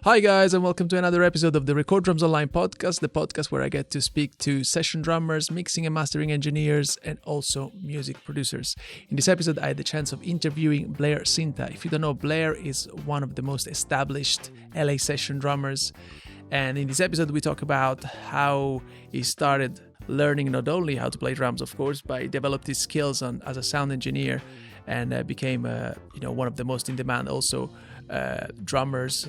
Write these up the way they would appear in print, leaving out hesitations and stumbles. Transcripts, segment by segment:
Hi, guys, and welcome to another episode of the Record Drums Online podcast, the podcast where I get to speak to session drummers, mixing and mastering engineers, and also music producers. In this episode, I had the chance of interviewing Blair Sinta. If you don't know, Blair is one of the most established LA session drummers. And in this episode, we talk about how he started learning not only how to play drums, of course, but he developed his skills as a sound engineer and became one of the most in demand also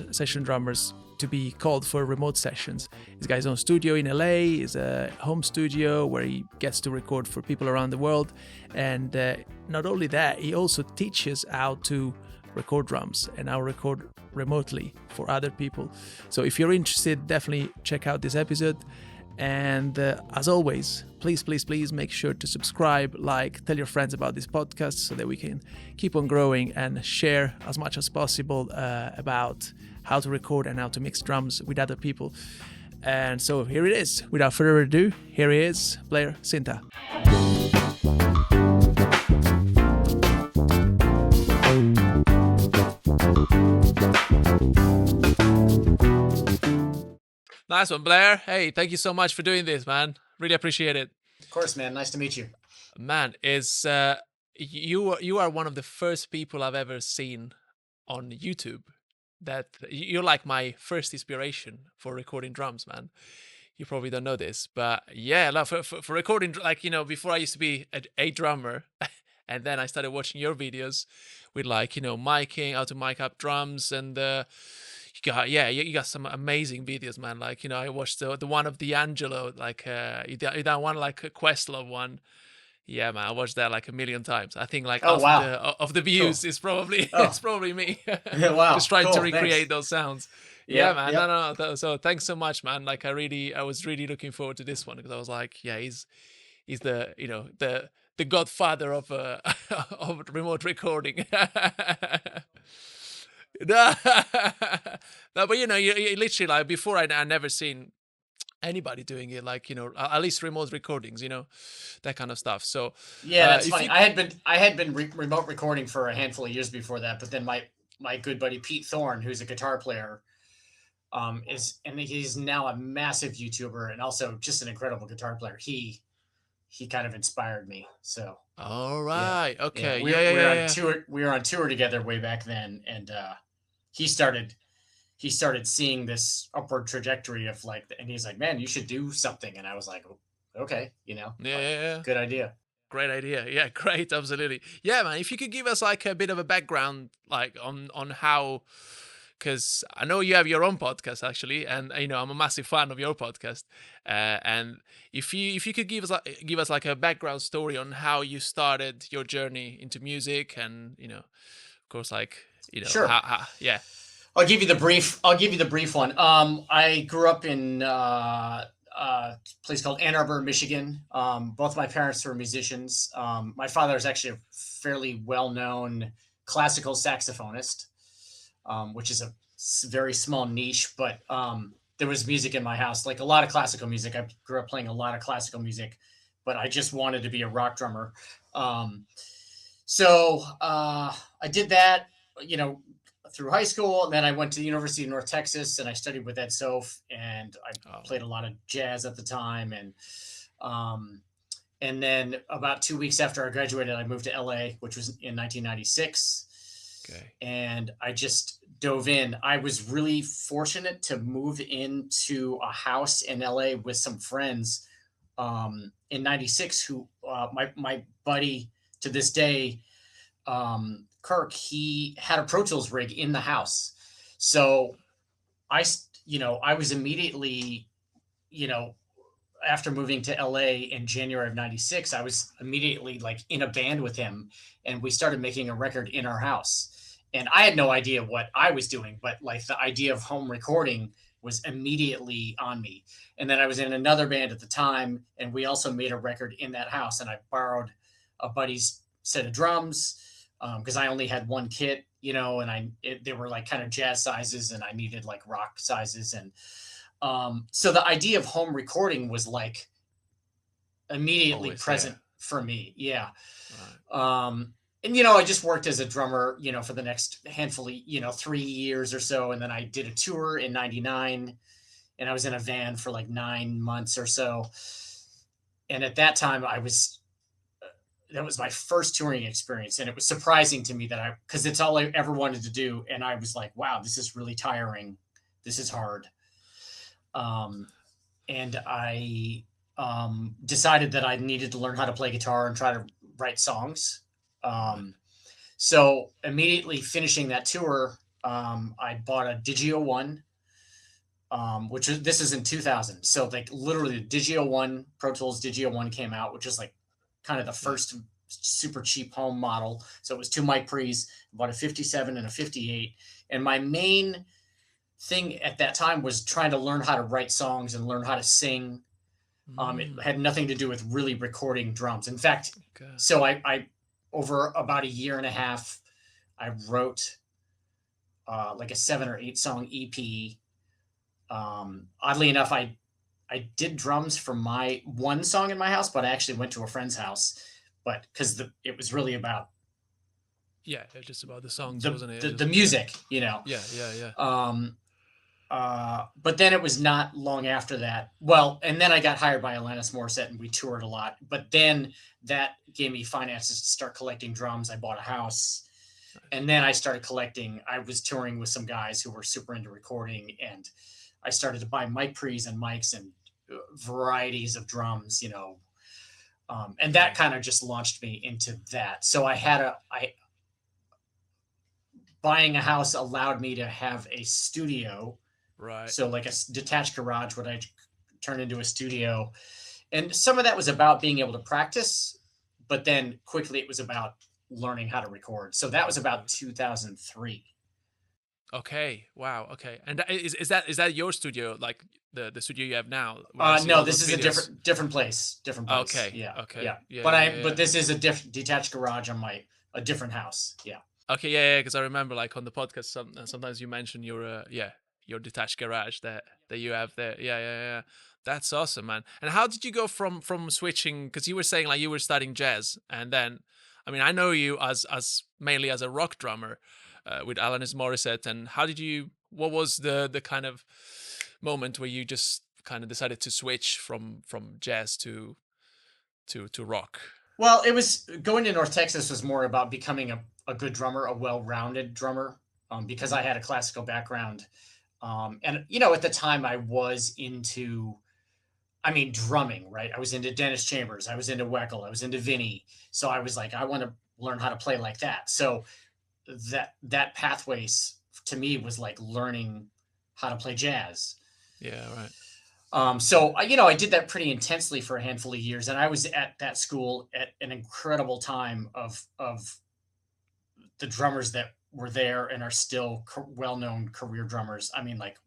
session drummers to be called for remote sessions. He's got his own studio in LA, is a home studio where he gets to record for people around the world. And not only that, he also teaches how to record drums and how to record remotely for other people. So if you're interested, definitely check out this episode. And as always, please make sure to subscribe, tell your friends about this podcast so that we can keep on growing and share as much as possible about how to record and how to mix drums with other people. And so here it is. Without further ado, here he is, Blair Sinta. Nice one, Blair. Hey, thank you so much for doing this, man. Really appreciate it. Of course, man. Nice to meet you. Man, you are one of the first people I've ever seen on YouTube. That you're like my first inspiration for recording drums, man. You probably don't know this, but yeah, for recording, before I used to be a drummer, and then I started watching your videos with miking, how to mic up drums, and you got some amazing videos, man. I watched the one of D'Angelo, you done one like a Questlove one. Yeah, man, I watched that like a million times. I think of the views, it's probably it's probably me. Wow. Just trying to recreate Thanks. those sounds. Yeah, Man. yep. No. So thanks so much, man. I was really looking forward to this one because I was like, yeah, he's the the godfather of of remote recording. No, but you literally before I never seen anybody doing it, at least remote recordings, that kind of stuff. So Yeah, that's funny. I had been remote recording for a handful of years before that, but then my good buddy Pete Thorne, who's a guitar player, he's now a massive YouTuber and also just an incredible guitar player. He kind of inspired me. So all right, yeah, okay, we're on yeah. tour. We were on tour together way back then, and he started seeing this upward trajectory of and he's like, man, you should do something. And I was like, okay, Yeah. good idea. Great idea. Yeah, great, absolutely. Yeah, man. If you could give us a bit of a background, on how, because I know you have your own podcast actually, and I'm a massive fan of your podcast. And if you could give us a background story on how you started your journey into music, and of course, Sure. yeah. I'll give you the brief one. I grew up in a place called Ann Arbor, Michigan. Both my parents were musicians. My father is actually a fairly well-known classical saxophonist, which is a very small niche, but there was music in my house, like a lot of classical music. I grew up playing a lot of classical music, but I just wanted to be a rock drummer. So I did that, through high school, and then I went to the University of North Texas and I studied with Ed Soph, and I played a lot of jazz at the time. And then about 2 weeks after I graduated, I moved to LA, which was in 1996. Okay. And I just dove in. I was really fortunate to move into a house in LA with some friends in 96 who my buddy to this day, Kirk, he had a Pro Tools rig in the house. So I was immediately, after moving to LA in January of 96, I was immediately in a band with him, and we started making a record in our house. And I had no idea what I was doing, but the idea of home recording was immediately on me. And then I was in another band at the time, and we also made a record in that house, and I borrowed a buddy's set of drums, because I only had one kit, and they were kind of jazz sizes, and I needed rock sizes. And so the idea of home recording was immediately Always present there for me. Yeah. Right. and I just worked as a drummer, for the next handful of 3 years or so, and then I did a tour in '99, and I was in a van for like 9 months or so. And at that time, that was my first touring experience, and it was surprising to me because it's all I ever wanted to do, and I was like, wow, this is really tiring. This is hard. And I decided that I needed to learn how to play guitar and try to write songs. So immediately finishing that tour, I bought a Digio One, this is in 2000. So like literally the Digio One, Pro Tools Digio One came out, which is like kind of the first super cheap home model. So it was 2 mic pre's, about a 57 and a 58. And my main thing at that time was trying to learn how to write songs and learn how to sing. It had nothing to do with really recording drums. In fact, so I over about a year and a half, I wrote like a 7 or 8 song EP. Oddly enough, I did drums for my one song in my house, but I actually went to a friend's house, but because it was really about just about the songs, wasn't it? The music, but then it was not long after that. Well, and then I got hired by Alanis Morissette, and we toured a lot. But then that gave me finances to start collecting drums. I bought a house, and then I started collecting. I was touring with some guys who were super into recording, and I started to buy mic pre's and mics and varieties of drums, and that kind of just launched me into that. So buying a house allowed me to have a studio. Right. So like a detached garage, what I turned into a studio. And some of that was about being able to practice, but then quickly it was about learning how to record. So that was about 2003. Okay. Wow. Okay. And is that your studio, like the studio you have now? No, this is a different place. Different place. Okay. Yeah. Okay. Yeah. But this is a detached garage on a different house. Yeah. Okay. Yeah. Because I remember, like on the podcast, sometimes you mention your detached garage that you have there. Yeah. That's awesome, man. And how did you go from switching? Because you were saying like you were studying jazz, and then, I mean, I know you as mainly as a rock drummer. With Alanis Morissette, and what was the kind of moment where you just kind of decided to switch from jazz to rock? Well, it was going to North Texas was more about becoming a good drummer, a well-rounded drummer, because I had a classical background. And, at the time I was into, drumming, right? I was into Dennis Chambers. I was into Weckl. I was into Vinny. So I was like, I want to learn how to play like that. So that pathway to me was like learning how to play jazz. Yeah, right. So I did that pretty intensely for a handful of years, and I was at that school at an incredible time of the drummers that were there and are still well-known career drummers. I mean, like,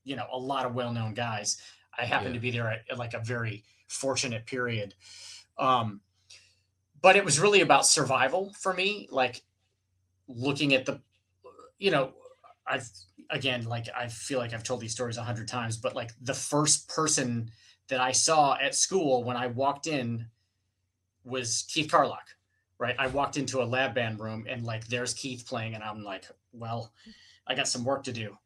a lot of well-known guys. I happened to be there at like a very fortunate period. But it was really about survival for me, like looking at I feel like I've told these stories 100 times, but like the first person that I saw at school when I walked in was Keith Carlock, right? I walked into a lab band room and like, there's Keith playing, and I'm like, well, I got some work to do,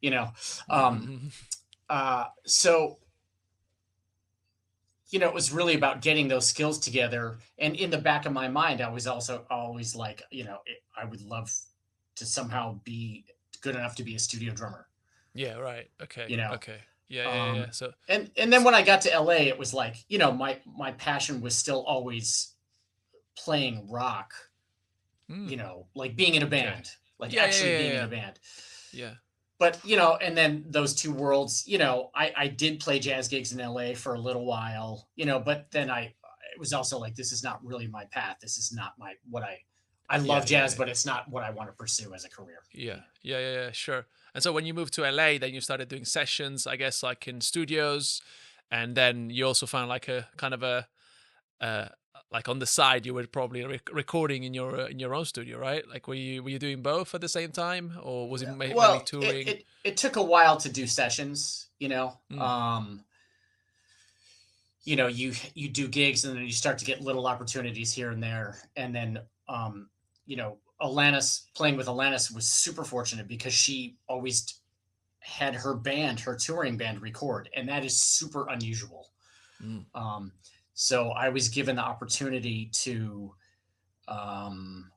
So, it was really about getting those skills together. And in the back of my mind, I was also always like, I would love to somehow be good enough to be a studio drummer. Yeah, right. Okay. Okay. Yeah. So and then when I got to LA, it was like, my passion was still always playing rock, like being in a band, being in a band. Yeah. But, and then those two worlds, I did play jazz gigs in LA for a little while, but then it was also like, this is not really my path. This is not I love jazz, but it's not what I want to pursue as a career. Yeah, sure. And so when you moved to LA, then you started doing sessions, I guess, like in studios, and then you also found like a kind of like on the side, you were probably recording in your own studio, right? Like were you doing both at the same time, or was it mainly touring? It took a while to do sessions, you do gigs, and then you start to get little opportunities here and there, and then playing with Alanis was super fortunate because she always had her band, her touring band, record, and that is super unusual. Mm. So I was given the opportunity to um,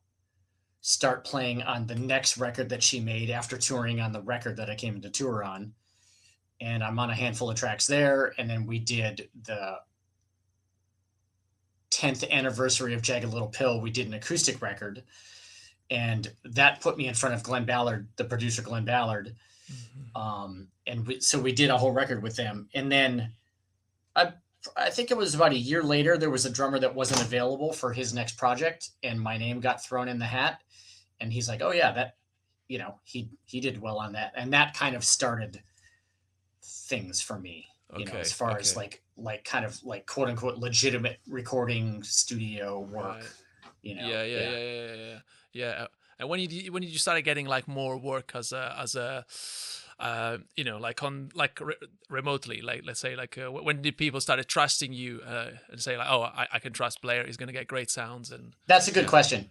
start playing on the next record that she made after touring on the record that I came into tour on. And I'm on a handful of tracks there. And then we did the 10th anniversary of Jagged Little Pill. We did an acoustic record. And that put me in front of Glenn Ballard, the producer Glenn Ballard. So we did a whole record with them. And then I think it was about a year later, there was a drummer that wasn't available for his next project. And my name got thrown in the hat. And he's like, oh yeah, that, he did well on that. And that kind of started things for me, as far as like kind of like quote unquote legitimate recording studio work, Yeah. And when you started getting like more work as a like on like remotely, like let's say like when did people started trusting you and say like, oh, I can trust Blair, he's going to get great sounds? And that's a good question.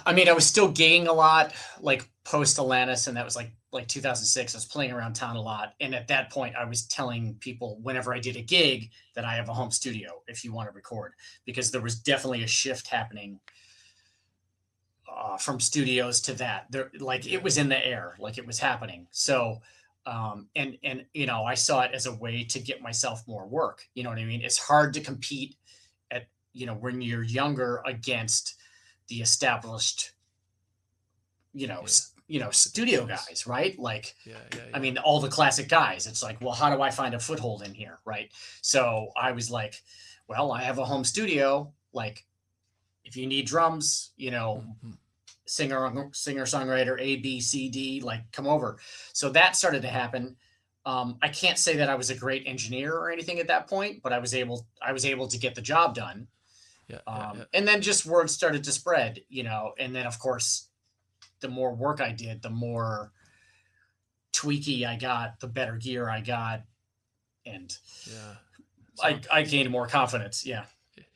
I mean, I was still gigging a lot, like post Alanis, and that was like 2006. I was playing around town a lot, and at that point, I was telling people whenever I did a gig that I have a home studio if you want to record, because there was definitely a shift happening from studios to that. It was in the air, like it was happening. So, and I saw it as a way to get myself more work. You know what I mean? It's hard to compete at when you're younger against the established, studio guys, right? Like, I mean, all the classic guys. It's like, well, how do I find a foothold in here, right? So I was like, well, I have a home studio. Like, if you need drums, singer, songwriter, A, B, C, D, like, come over. So that started to happen. I can't say that I was a great engineer or anything at that point, but I was able to get the job done. And then just word started to spread, and then of course, the more work I did, the more tweaky I got, the better gear I got. And so, I gained more confidence. Yeah.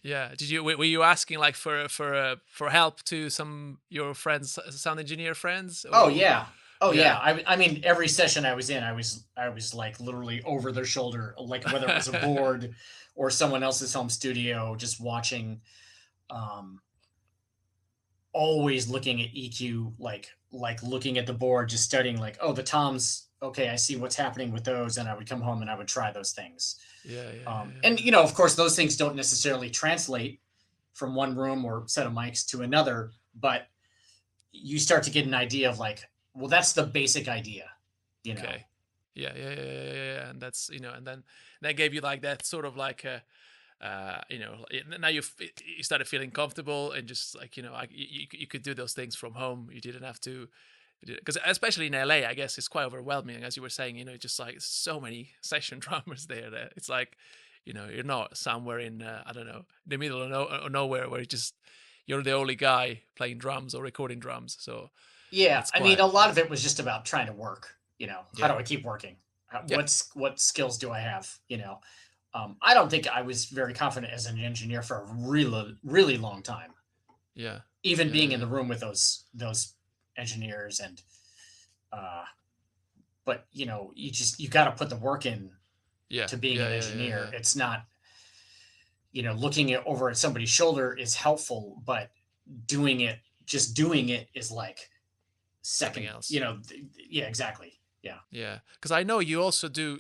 Yeah. Were you asking like for help to some your friends, sound engineer friends? Or? Oh yeah. I mean, every session I was in, I was like literally over their shoulder, like whether it was a board or someone else's home studio, just watching, always looking at EQ, like looking at the board, just studying like, oh, the toms. Okay. I see what's happening with those. And I would come home and I would try those things. And of course those things don't necessarily translate from one room or set of mics to another, but you start to get an idea of like, well, that's the basic idea, Okay. Yeah. And that's, and then that gave you like that sort of like now you started feeling comfortable and just like, you could do those things from home. You didn't have to, because especially in LA, I guess it's quite overwhelming. As you were saying, just like so many session drummers there that it's like, you're not somewhere in, I don't know, the middle of nowhere where you're the only guy playing drums or recording drums. So yeah, I mean, a lot of it was just about trying to work, how do I keep working? What skills do I have? I don't think I was very confident as an engineer for a really, really long time. Yeah. Even being in the room with those engineers and, but you got to put the work in to being an engineer. It's not, looking over at somebody's shoulder is helpful, but doing it is like something else. Yeah, exactly. Yeah. Cause I know you also do,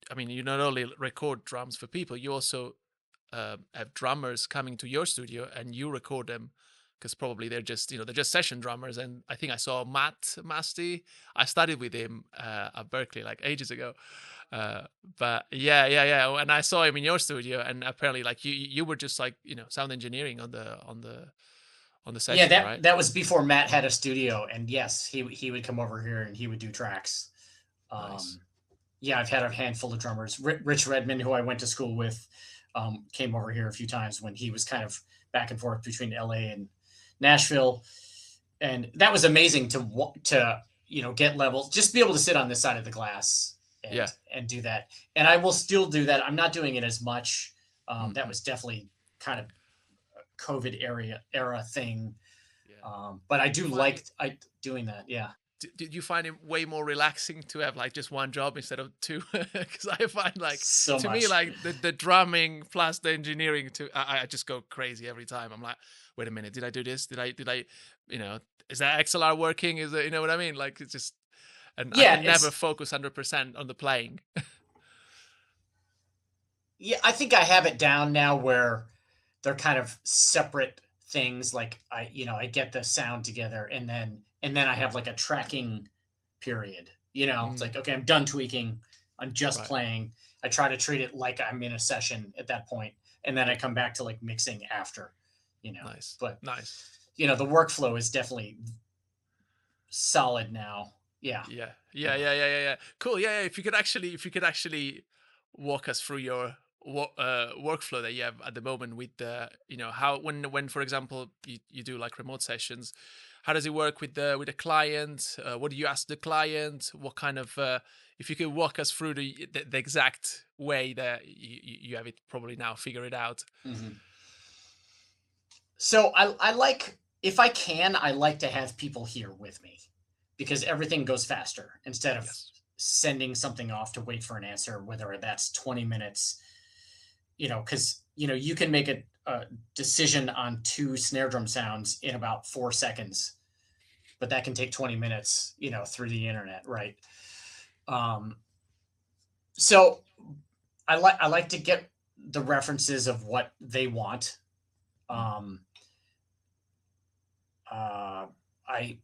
I mean, you not only record drums for people, you also have drummers coming to your studio and you record them, because probably they're just session drummers. And I think I saw Matt Masty. I studied with him at Berkeley like ages ago. But yeah. And I saw him in your studio, and apparently like you were just like, sound engineering on the session, right? That was before Matt had a studio, and yes, he would come over here and he would do tracks. Nice. Yeah, I've had a handful of drummers. Rich Redmond, who I went to school with, came over here a few times when he was kind of back and forth between LA and Nashville. And that was amazing to get levels, just be able to sit on this side of the glass and do that. And I will still do that. I'm not doing it as much. That was definitely kind of a COVID era thing. But I Do you do find like doing that. Yeah. did you find it way more relaxing to have like just one job instead of two? Because I find like, So to me, much. like the drumming plus the engineering, I just go crazy every time. I'm like, wait a minute, did I do this? Did I, you know, is that XLR working? Is it, you know what I mean? Like it's just, and I Yeah, can never it's focus 100% on the playing. yeah, I think I have it down now where they're kind of separate things. Like I get the sound together and then I have like a tracking period. It's Mm, like, okay, I'm done tweaking. I'm just right. playing. I try to treat it like I'm in a session at that point, and then I Yeah. come back to like mixing after, Nice. But Nice. the workflow is definitely solid now. Yeah. Yeah. Yeah. Yeah. Yeah. Yeah. Yeah. Yeah. Cool. Yeah. Yeah. If you could actually walk us through your workflow that you have at the moment with the, how, when for example you do like remote sessions, how does it work with the client? What do you ask the client? What kind of, if you could walk us through the exact way that you have it probably now figure it out. Mhm. So I like, if I can, I like to have people here with me because everything goes faster instead of Yes. sending something off to wait for an answer, whether that's 20 minutes, because you can make a decision on two snare drum sounds in about 4 seconds, but that can take 20 minutes, through the internet, right? Um, so I like to get the references of what they want. Mm. Um, uh, I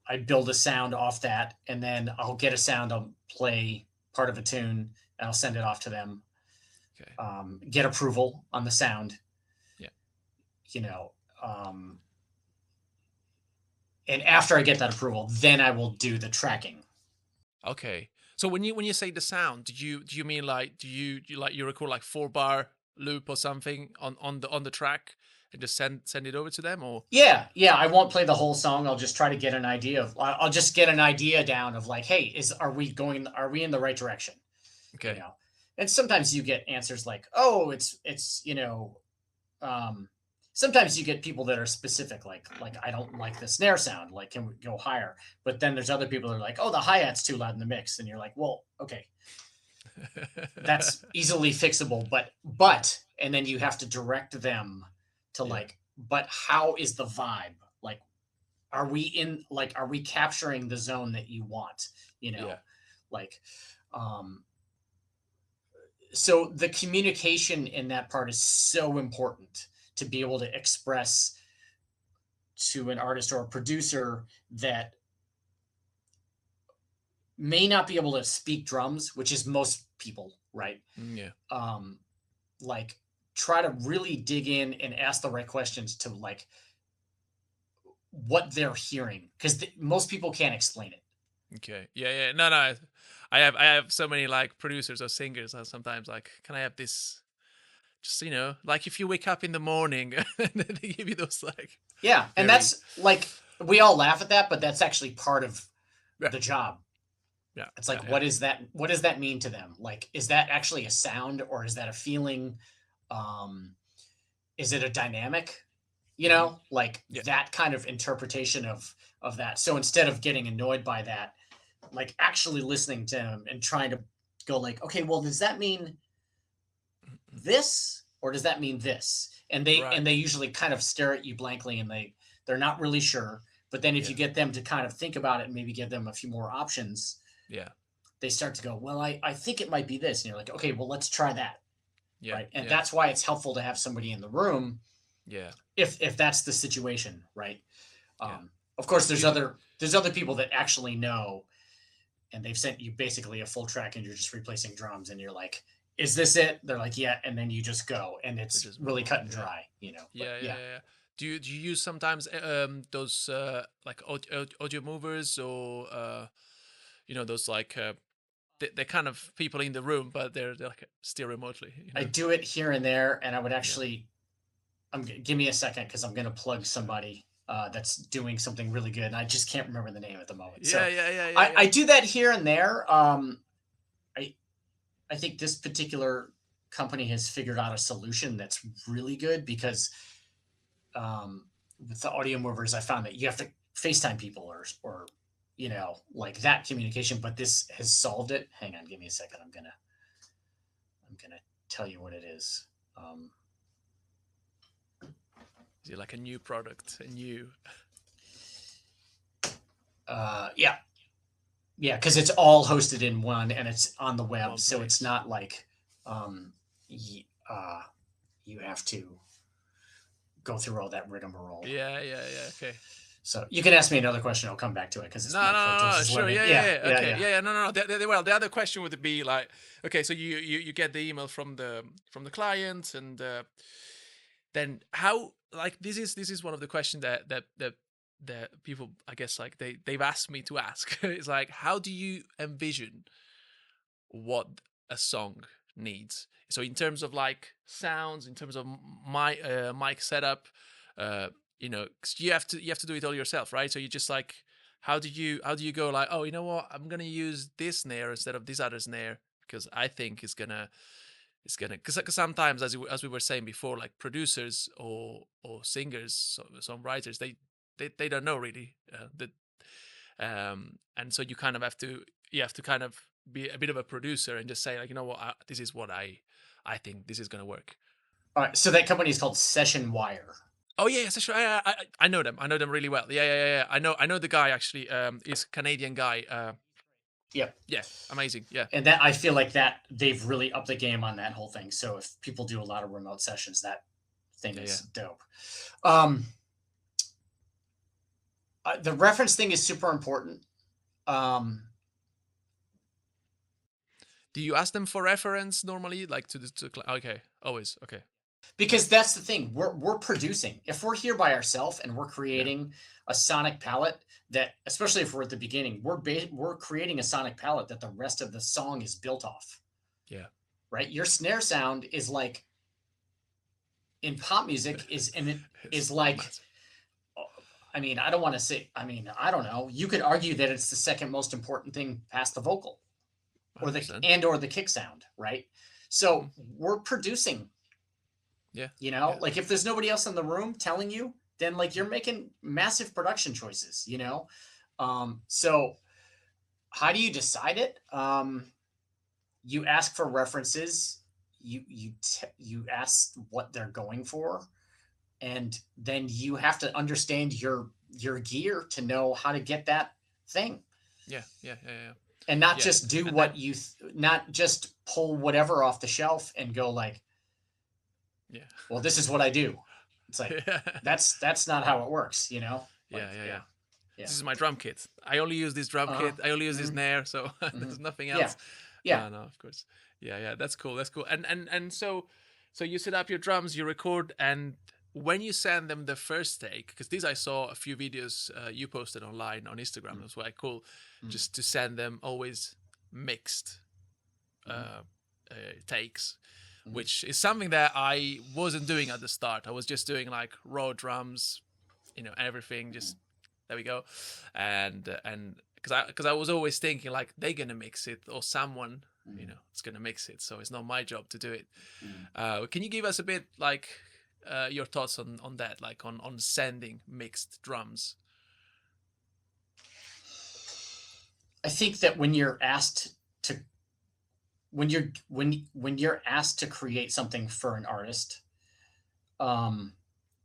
I build a sound off that, and then I'll get a sound. I'll play part of a tune, and I'll send it off to them. Okay. Get approval on the sound, Yeah. you know. Um, and after I get that approval, then I will do the tracking. Okay. So when you say the sound, do you mean like, do you like, you record like 4 bar loop or something on the track and just send it over to them, or? Yeah, yeah. I won't play the whole song. I'll just try to get an idea of. I'll just get an idea down of like, hey, are we going? Are we in the right direction? You Okay. know. And sometimes you get answers like, oh, it's um, sometimes you get people that are specific, like I don't like the snare sound. Like, can we go higher? But then there's other people that are like, oh, the hi hat's too loud in the mix, and you're like, well, okay, that's easily fixable. But and then you have to direct them to Yeah. like, but how is the vibe? Like, are we capturing the zone that you want? You Yeah. know, like, um, so the communication in that part is so important to be able to express to an artist or a producer that may not be able to speak drums, which is most people, right? Yeah. um like, try to really dig in and ask the right questions to like what they're hearing, because most people can't explain it. Okay. Yeah. Yeah. No. No. I have so many like producers or singers. Sometimes like, can I have this? Just, like if you wake up in the morning and then they give you those like Yeah, and very. that's like, we all laugh at that, but that's actually part of Yeah. the job. Yeah. It's Yeah. like, Yeah. what does that mean to them? Like, is that actually a sound, or is that a feeling? um is it a dynamic? Hmm. Like Yeah. that kind of interpretation of that. So instead of getting annoyed by that, like actually listening to him and trying to go like, okay, well, does that mean this, or does that mean this? And they Right. and they usually kind of stare at you blankly, and they're not really sure. But then if Yeah. you get them to kind of think about it and maybe give them a few more options, Yeah. they start to go, well, I think it might be this. And you're like, okay, well, let's try that. Yeah. Right. And Yeah. that's why it's helpful to have somebody in the room Yeah. if that's the situation, right? Yeah. Of course, Do there's you, other people that actually know, and they've sent you basically a full track, and you're just replacing drums, and you're like, "Is this it?" They're like, "Yeah," and then you just go, and they it's just move really on. cut and Yeah. dry. But Yeah. Yeah. yeah, Yeah. Yeah. Do you use sometimes those like audio movers, or those like they're kind of people in the room, but they're like still remotely, I do it here and there, and I would Yeah. actually, give me a second because I'm gonna plug somebody that's doing something really good, and I just can't remember the name at the moment. Yeah. So Yeah. Yeah. Yeah. I Yeah. do that here and there. I I think this particular company has figured out a solution that's really good because um, with the audio movers, I found that you have to FaceTime people or like that communication, but this has solved it. Hang on, give me a second. I'm gonna tell you what it is. Is it like a new product, a new? Yeah, because it's all hosted in one and it's on the web, so place. it's not like you have to go through all that rigmarole. Yeah. Okay. So you can ask me another question. I'll come back to it because it's no, sure. Yeah. Okay. Yeah. No. Well, the other question would be like, okay, so you get the email from the client, and then how, like, this is one of the questions that people, I guess, like they've asked me to ask. It's like, how do you envision what a song needs? So in terms of like sounds, in terms of my mic setup, 'cause you have to do it all yourself, right? So you just like, how do you go like, oh, you know what, I'm gonna use this snare instead of this other snare because I think it's gonna because sometimes, as we were saying before, like producers or singers, songwriters, they don't know really and so you kind of have to kind of be a bit of a producer and just say like, you know what, this is what I think this is gonna work. All right. So that company is called Session Wire. Oh yeah, Session. I know them. I know them really well. Yeah. I know the guy actually. He's a Canadian guy. Yep. Yeah, amazing. Yeah. And that, I feel like that they've really upped the game on that whole thing. So if people do a lot of remote sessions, that thing is dope. The reference thing is super important. Do you ask them for reference normally, like okay, always, okay? Because that's the thing, we're producing. If we're here by ourselves and we're creating a sonic palette that, especially if we're at the beginning, we're creating a sonic palette that the rest of the song is built off. Yeah. Right. Your snare sound is like, in pop music, is like, massive. I mean, I don't want to say, I mean, I don't know. You could argue that it's the second most important thing past the vocal or the kick sound, right? So we're producing. Yeah. Like if there's nobody else in the room telling you, then like you're making massive production choices, So how do you decide it? You ask for references. You ask what they're going for, and then you have to understand your gear to know how to get that thing. Yeah. And not just do what not just pull whatever off the shelf and go like, yeah, well, this is what I do. It's like, that's not how it works, Like, yeah. This is my drum kit. I only use this drum kit. I only use this snare, so there's nothing else. Yeah. No, of course. Yeah. That's cool. And so you set up your drums, you record, and when you send them the first take, because these I saw a few videos you posted online on Instagram. It was quite cool, just to send them always mixed takes. Which is something that I wasn't doing at the start. I was just doing like raw drums, everything. Just there we go, and because I was always thinking like they're gonna mix it or someone is gonna mix it, so it's not my job to do it. Can you give us a bit like your thoughts on that, like on sending mixed drums? I think that when you're asked to when you're asked to create something for an artist,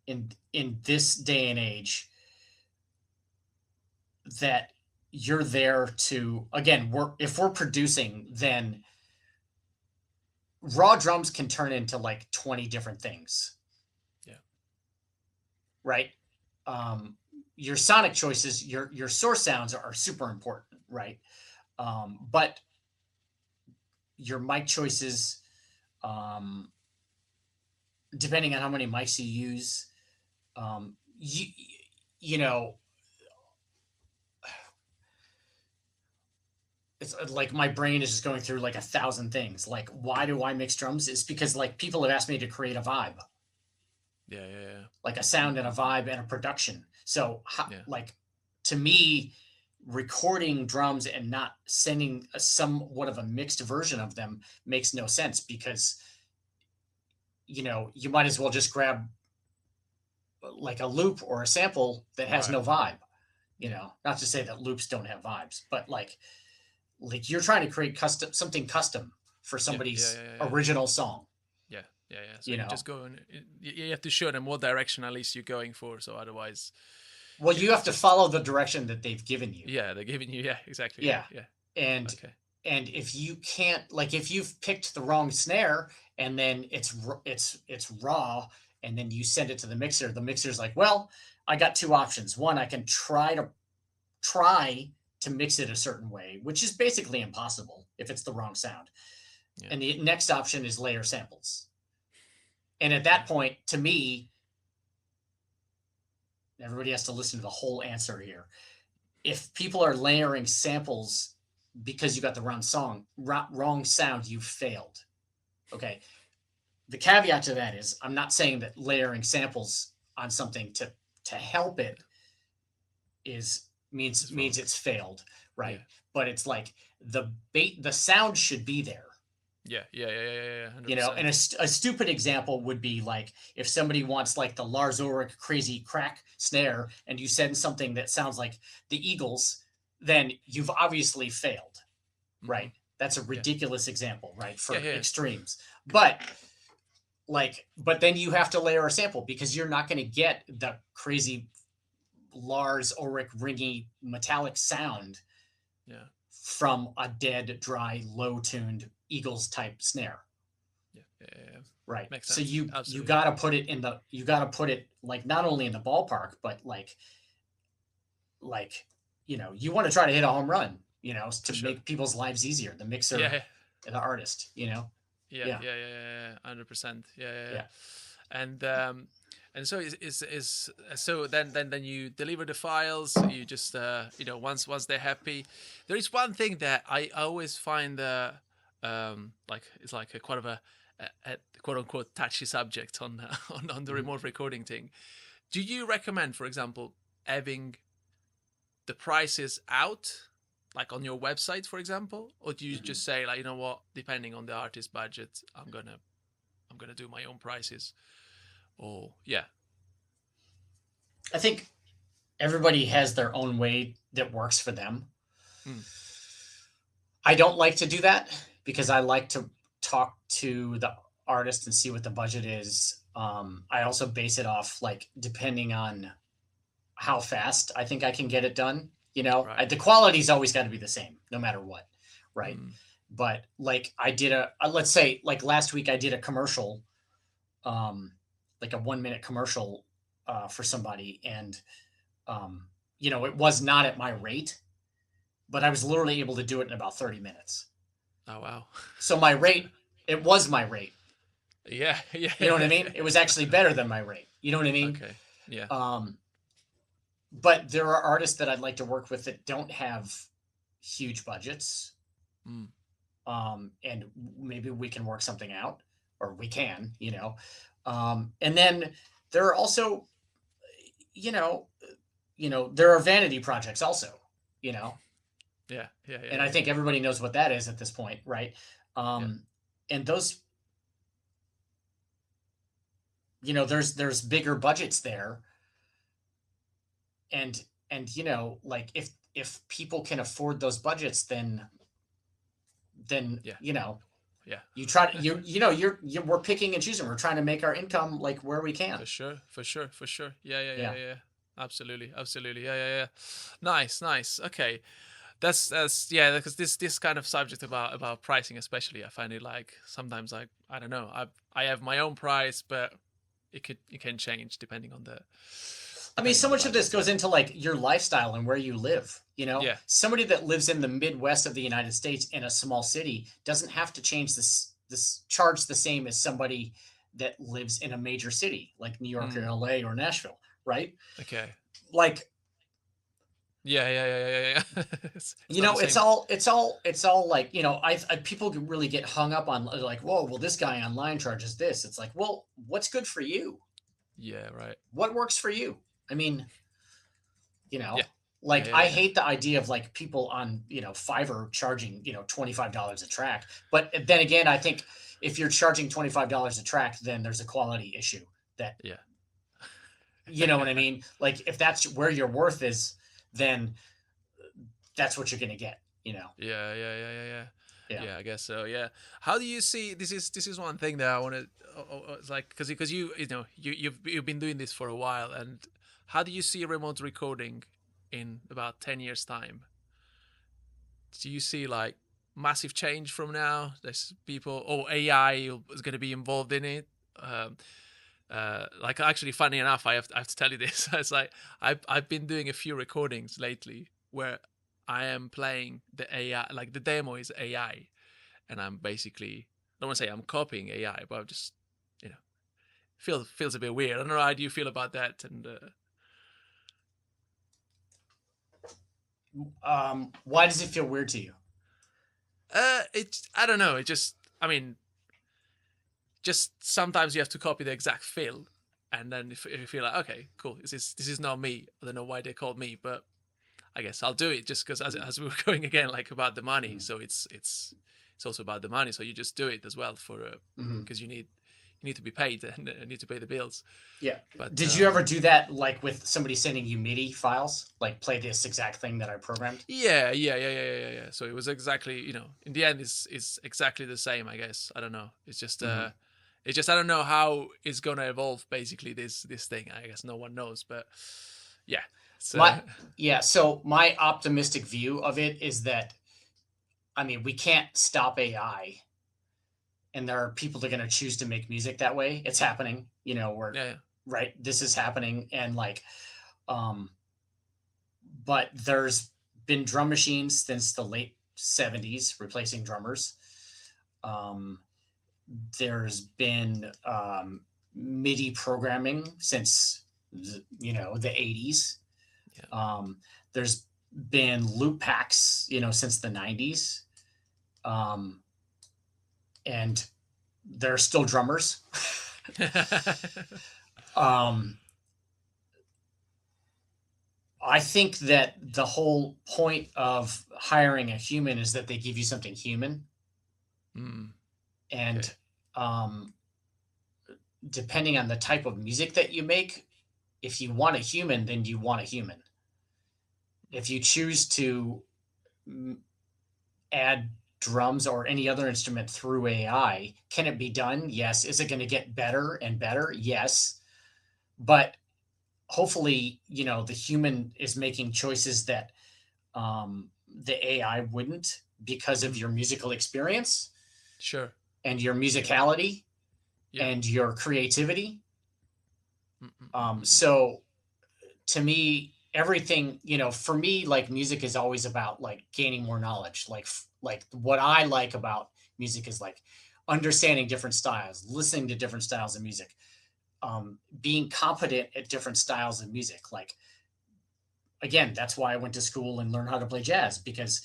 in this day and age, that you're there to, again, if we're producing, then raw drums can turn into like 20 different things. Yeah. Right. Your sonic choices, your source sounds are super important, right? But your mic choices, depending on how many mics you use, it's like my brain is just going through like 1,000 things. Like, why do I mix drums? It's because like people have asked me to create a vibe. Yeah. Like a sound and a vibe and a production. So like, to me, recording drums and not sending somewhat of a mixed version of them makes no sense, because you might as well just grab like a loop or a sample that has Right. no vibe, not to say that loops don't have vibes, but like you're trying to create something custom for Yeah, yeah, somebody's yeah, yeah, yeah. original song, Yeah, yeah, yeah. So you you know. just go and you have to show them what direction at least you're going for. So otherwise, Well, yeah, you have it's to just follow the direction that they've given you. yeah, they're giving you yeah, exactly, yeah, Yeah. yeah. And Okay. and if you can't, like, if you've picked the wrong snare and then it's raw, and then you send it to the mixer's like, well, I got two options. One, I can try to mix it a certain way, which is basically impossible if it's the wrong sound. Yeah, And the next option is layer samples. And at yeah, that point, to me, everybody has to listen to the whole answer here. If people are layering samples because you got the wrong sound, you failed. Okay. The caveat to that is I'm not saying that layering samples on something to help it is it's wrong. means it's failed, right? Yeah, But it's like the sound should be there. yeah, yeah, yeah, yeah, yeah, And 100%. a stupid example would be like if somebody wants like the Lars Ulrich crazy crack snare and you send something that sounds like the Eagles, then you've obviously failed, right? That's a Yeah, ridiculous example, right? For yeah, yeah, extremes. But then you have to layer a sample because you're not going to get the crazy Lars Ulrich ringy metallic sound yeah, from a dead, dry, low-tuned Eagles type snare. yeah, yeah, yeah. Right. Makes So sense. you Absolutely. got to put it like not only in the ballpark, but like you want to try to hit a home run, For to sure. make people's lives easier, the mixer Yeah, yeah, and the artist, yeah, Yeah. yeah, yeah, yeah, 100%. Yeah, yeah, yeah. Yeah. And so is so then you deliver the files. You just once they're happy. There is one thing that I always find like it's like a quite of a quote unquote touchy subject on on the Mhm. remote recording thing. Do you recommend, for example, having the prices out, like on your website, for example, or do you just say like, you know what, depending on the artist budget, I'm gonna do my own prices, or yeah, I think everybody has their own way that works for them. mm. I don't like to do that because I like to talk to the artist and see what the budget is. I also base it off like depending on how fast I think I can get it done. Right, The quality's always got to be the same, no matter what, right? mm. But like I did let's say like last week I did a commercial, like a 1 minute commercial for somebody, and it was not at my rate, but I was literally able to do it in about 30 minutes. Oh wow. So my rate, it was my rate. Yeah, yeah, You know what I yeah, mean? It was actually better than my rate. You know what I mean? okay, yeah, Um, but there are artists that I'd like to work with that don't have huge budgets. mm. And maybe we can work something out, or we can, and then there are also, you know, there are vanity projects also, you know, Yeah, yeah, yeah, and I yeah, think everybody knows what that is at this point, right? yeah, And those, there's bigger budgets there, and like if people can afford those budgets, then yeah, yeah. you try to we're picking and choosing. We're trying to make our income like where we can. For sure, for sure, for sure. Yeah, yeah, yeah, Yeah. yeah. Absolutely, absolutely. Yeah, yeah, yeah. Nice, nice. Okay, that's yeah. Because this kind of subject about pricing, especially, I find it like sometimes I don't know. I have my own price, but it can change depending on the I mean, so much of this budget. goes Yeah, into like your lifestyle and where you live. yeah, Somebody that lives in the Midwest of the United States in a small city doesn't have to change this charge the same as somebody that lives in a major city like New York or mm, LA or Nashville, right? okay. Like, Yeah, yeah, yeah, yeah, yeah. Yeah. It's not the it's same. all like, I people can really get hung up on like, whoa, well, this guy online charges this. It's like, well, what's good for you? Yeah, right. What works for you? I mean, you know, Yeah, yeah, like yeah, I yeah. hate the idea of like people on, Fiverr charging, $25 a track. But then again, I think if you're charging $25 a track, then there's a quality issue that Yeah. You know what I mean? Like if that's where your worth is, then that's what you're gonna get. You know? Yeah. Yeah. Yeah, I guess so. Yeah. How do you see this is one thing that I want to it's like because you've been doing this for a while, and how do you see remote recording in about 10 years time? Do you see like massive change from now? There's people, AI is going to be involved in it. Um, like actually, funny enough, I have to tell you this. It's like I've been doing a few recordings lately where I am playing the AI, like the demo is AI, and I'm basically, I don't want to say I'm copying AI, but I'm just, you know, feels a bit weird. I don't know how do you feel about that, and Why does it feel weird to you? it's I don't know. It just, I mean, just sometimes you have to copy the exact fill, and then if you feel like, okay, cool, this is not me. I don't know why they called me, but I guess I'll do it just because as we were going again like about the money. So it's also about the money. So you just do it as well for because you need to be paid and need to pay the bills. Yeah. But Did you ever do that like with somebody sending you MIDI files? Like play this exact thing that I programmed? yeah. So it was exactly, in the end it's exactly the same, I guess. I don't know. It's just I don't know how it's gonna evolve. Basically, this thing. I guess no one knows, but yeah. So So my optimistic view of it is that, I mean, we can't stop AI, and there are people that are going to choose to make music that way. It's happening, yeah. right. This is happening, and like, um, but there's been drum machines since the late '70s replacing drummers. Um, there's been MIDI programming since the '80s. Yeah. There's been loop packs, since the '90s, and they're still drummers. um, I think that the whole point of hiring a human is that they give you something human, and Okay. Depending on the type of music that you make, if you want a human, then you want a human. If you choose to add drums or any other instrument through AI, can it be done? Yes. Is it going to get better and better? Yes. But hopefully, the human is making choices that the AI wouldn't, because of your musical experience Sure. and your musicality Yeah. and your creativity. So to me, everything, for me, like music is always about like gaining more knowledge. Like what I like about music is like understanding different styles, listening to different styles of music, being competent at different styles of music. Like, again, that's why I went to school and learned how to play jazz, because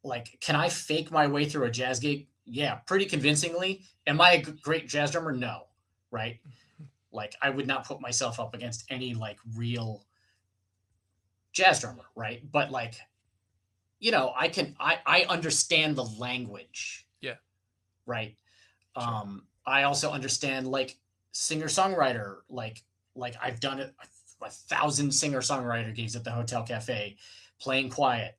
like, can I fake my way through a jazz gig? Yeah, pretty convincingly. Am I a great jazz drummer? No. Right. Like, I would not put myself up against any like real jazz drummer. Right. But like, I understand the language. Yeah. Right. Sure. I also understand like singer-songwriter, like I've done it 1,000 singer-songwriter gigs at the Hotel Cafe, playing quiet,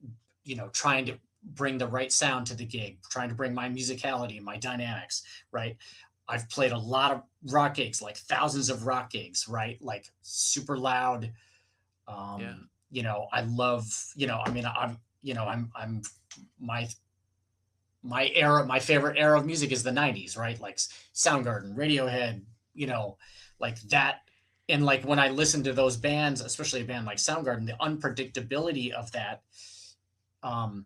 trying to bring the right sound to the gig, trying to bring my musicality, my dynamics, right? I've played a lot of rock gigs, like thousands of rock gigs, right? Like super loud. Yeah. I love, I mean, I'm my era, my favorite era of music is the '90s, right? Like Soundgarden, Radiohead, like that. And like when I listen to those bands, especially a band like Soundgarden, the unpredictability of that, um,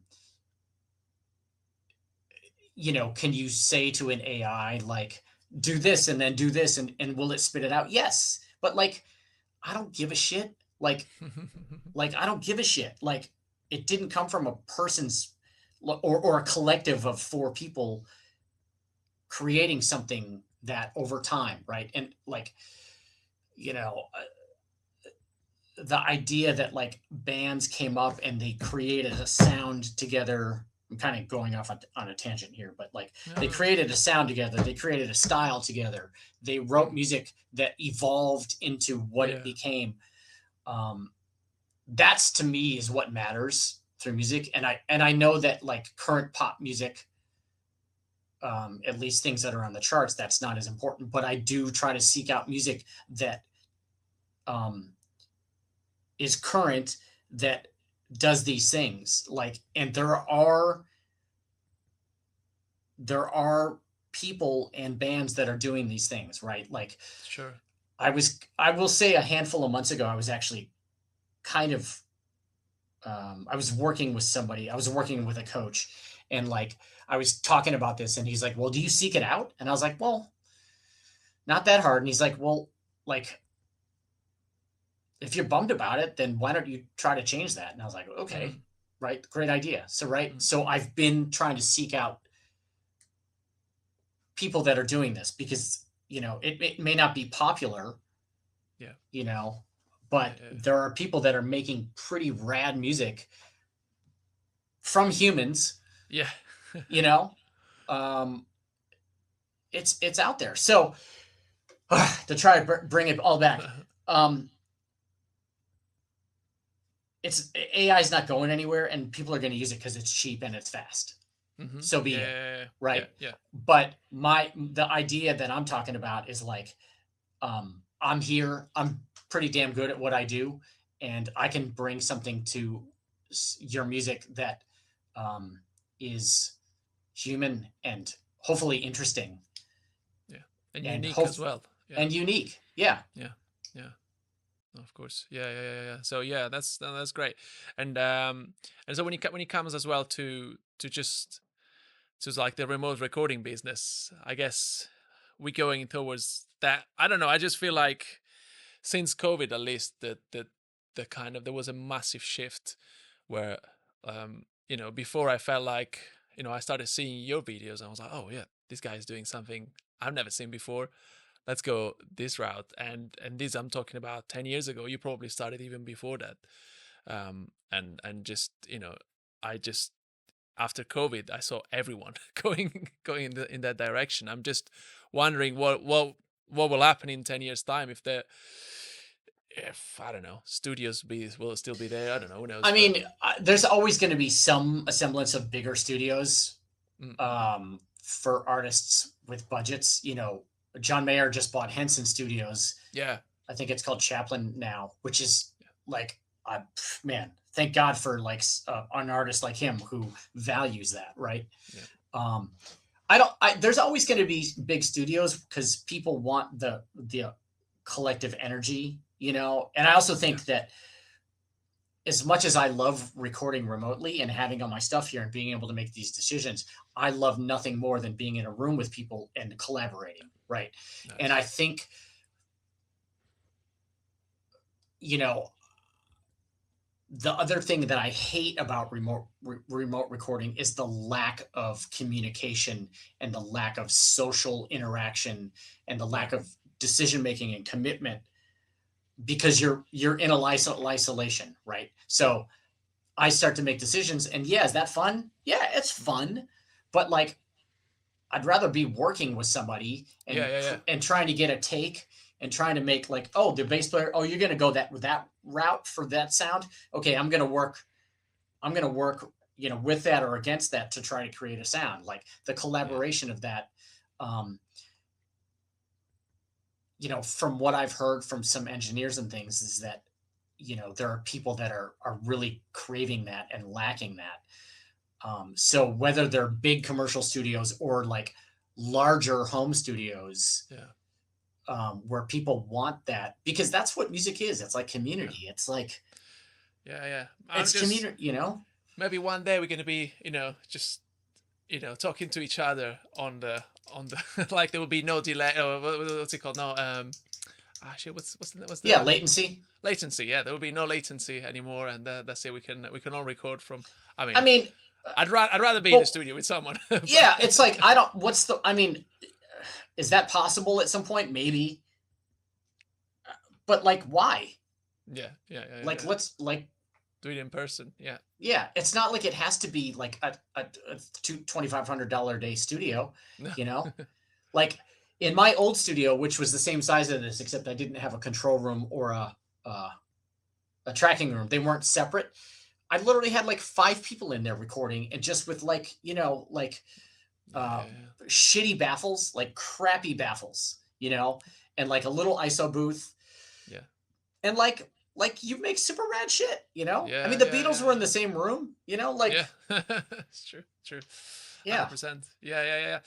can you say to an AI like, do this and then do this, and will it spit it out? Yes. But like, I don't give a shit. Like I don't give a shit. Like, it didn't come from a person's or a collective of 4 people creating something that over time, right? And like, you know, the idea that like bands came up and they created a sound together I'm kind of going off on a tangent here, but like No, they no. created a sound together, they created a style together, they wrote music that evolved into what it Yeah. became. That's to me is what matters through music, and I know that like current pop music, at least things that are on the charts, that's not as important. But I do try to seek out music that um, is current, that does these things. Like, and there are people and bands that are doing these things, right? Like, Sure. I will say a handful of months ago, I was actually kind of I was working with somebody. I was working with a coach, and like I was talking about this, and he's like, "Well, do you seek it out?" And I was like, "Well, not that hard." And he's like, "Well, like if you're bummed about it, then why don't you try to change that?" And I was like, "Okay, Mm, right, great idea." So right, mm, so I've been trying to seek out people that are doing this because it may not be popular, yeah. you know, Yeah. but Yeah. there are people that are making pretty rad music from humans, Yeah. you know. Um, it's out there. So to try to bring it all back, um, it's AI is not going anywhere, and people are going to use it because it's cheap and it's fast. Mm-hmm. So be it, Yeah. Yeah. right? Yeah. But the idea that I'm talking about is like, I'm here. I'm pretty damn good at what I do, and I can bring something to your music that um, is human and hopefully interesting Yeah. And and unique as well. Yeah. unique. Yeah. Yeah. Yeah. Of course. Yeah. Yeah. Yeah. Yeah. So yeah, that's great. And so when it comes as well to just to like the remote recording business, I guess we're going towards that. I don't know. I just feel like since COVID, at least, the kind of there was a massive shift where before I felt like I started seeing your videos and I was like, oh yeah, this guy is doing something I've never seen before. Let's go this route. And this I'm talking about 10 years ago. You probably started even before that. And just I just after COVID, I saw everyone going in that direction. I'm just wondering what will happen in 10 years time if I don't know, studios will still be there. I don't know, who knows, I but mean, there's always going to be some semblance of bigger studios mm, mm, mm. for artists with budgets. John Mayer just bought Henson Studios. Yeah, I think it's called Chaplin now, which is like, man, thank God for like an artist like him who values that, right? yeah, Um, I don't. There's always going to be big studios because people want the collective energy, And I also yeah, think that as much as I love recording remotely and having all my stuff here and being able to make these decisions, I love nothing more than being in a room with people and collaborating, right? And I nice. think, you know, the other thing that I hate about remote recording is the lack of communication and the lack of social interaction and the Yeah, lack of decision making and commitment because you're in a isolation, right? So I start to make decisions, and yeah, is that fun? Yeah, it's fun, but like I'd rather be working with somebody yeah, yeah, yeah, and trying to get a take and trying to make like, oh, the bass player, oh, you're gonna go that route for that sound. Okay, I'm gonna work, with that or against that to try to create a sound. Like the yeah, collaboration of that. Um, from what I've heard from some engineers and things is that, there are people that are really craving that and lacking that. So whether they're big commercial studios or like larger home studios, yeah, where people want that, because that's what music is. It's like yeah, community. It's like yeah, yeah. I'm it's just community. maybe one day we're gonna be just talking to each other on the like there will be no delay or what's it called, no shit, what's the Yeah, latency. latency. Yeah, there will be no latency anymore, and that's it. We can all record from. I I mean, mean, I'd rather be in the well, studio with someone. But yeah, it's like I don't. What's the? I mean, is that possible at some point? Maybe, but like, why? yeah, yeah, yeah, Like, yeah, let's like. Do it in person. Yeah. Yeah, it's not like it has to be like a $2,500 a day studio, No. you know? Like in my old studio, which was the same size as this, except I didn't have a control room or a, a tracking room. They weren't separate. I literally had like 5 people in there recording, and just with like, like uh, Yeah. shitty baffles, like crappy baffles, and like a little ISO booth, Yeah. and like you make super rad shit, I Yeah. mean, the Yeah. Beatles Yeah. were in the same room, Yeah. like, It's true. True. yeah. 100%. Yeah. Yeah.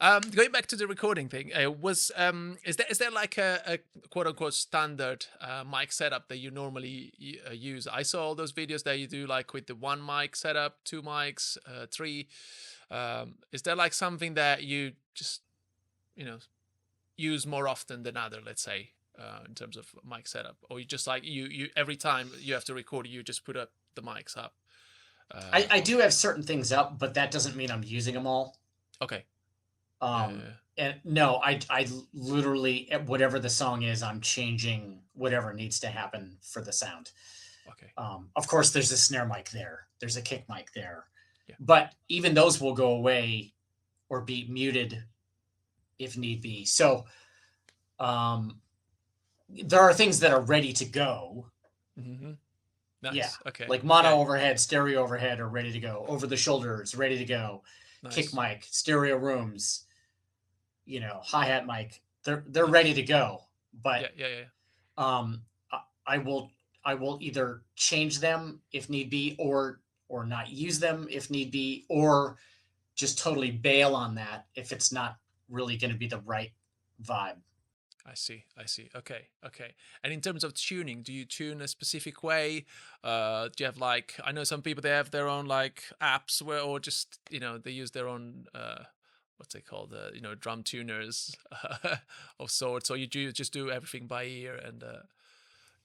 Yeah. Going back to the recording thing, is there like a quote unquote standard mic setup that you normally use? I saw all those videos that you do like with the one mic setup, two mics, three. Is there like something that you just you know use more often than other, let's say, in terms of mic setup, or you just like you every time you have to record, you just put up the mics up? I do have certain things up, but that doesn't mean I'm using them all. Okay. Um, and no, I literally, whatever the song is, I'm changing whatever needs to happen for the sound. Okay. Of course, there's a snare mic there, there's a kick mic there, Yeah. but even those will go away or be muted if need be. So there are things that are ready to go. Mm-hmm. Nice. Yeah. Okay. Like mono Yeah. overhead, stereo overhead are ready to go. Over the shoulders, ready to go. Nice. Kick mic, stereo rooms, hi-hat mic. They're ready to go. But yeah. um I will either change them if need be, or not use them if need be, or just totally bail on that if it's not really going to be the right vibe. I see. Okay. And in terms of tuning, do you tune a specific way? Do you have like, I know some people, they have their own like apps where, or just they use their own what's it called, drum tuners of sorts, or you just do everything by ear and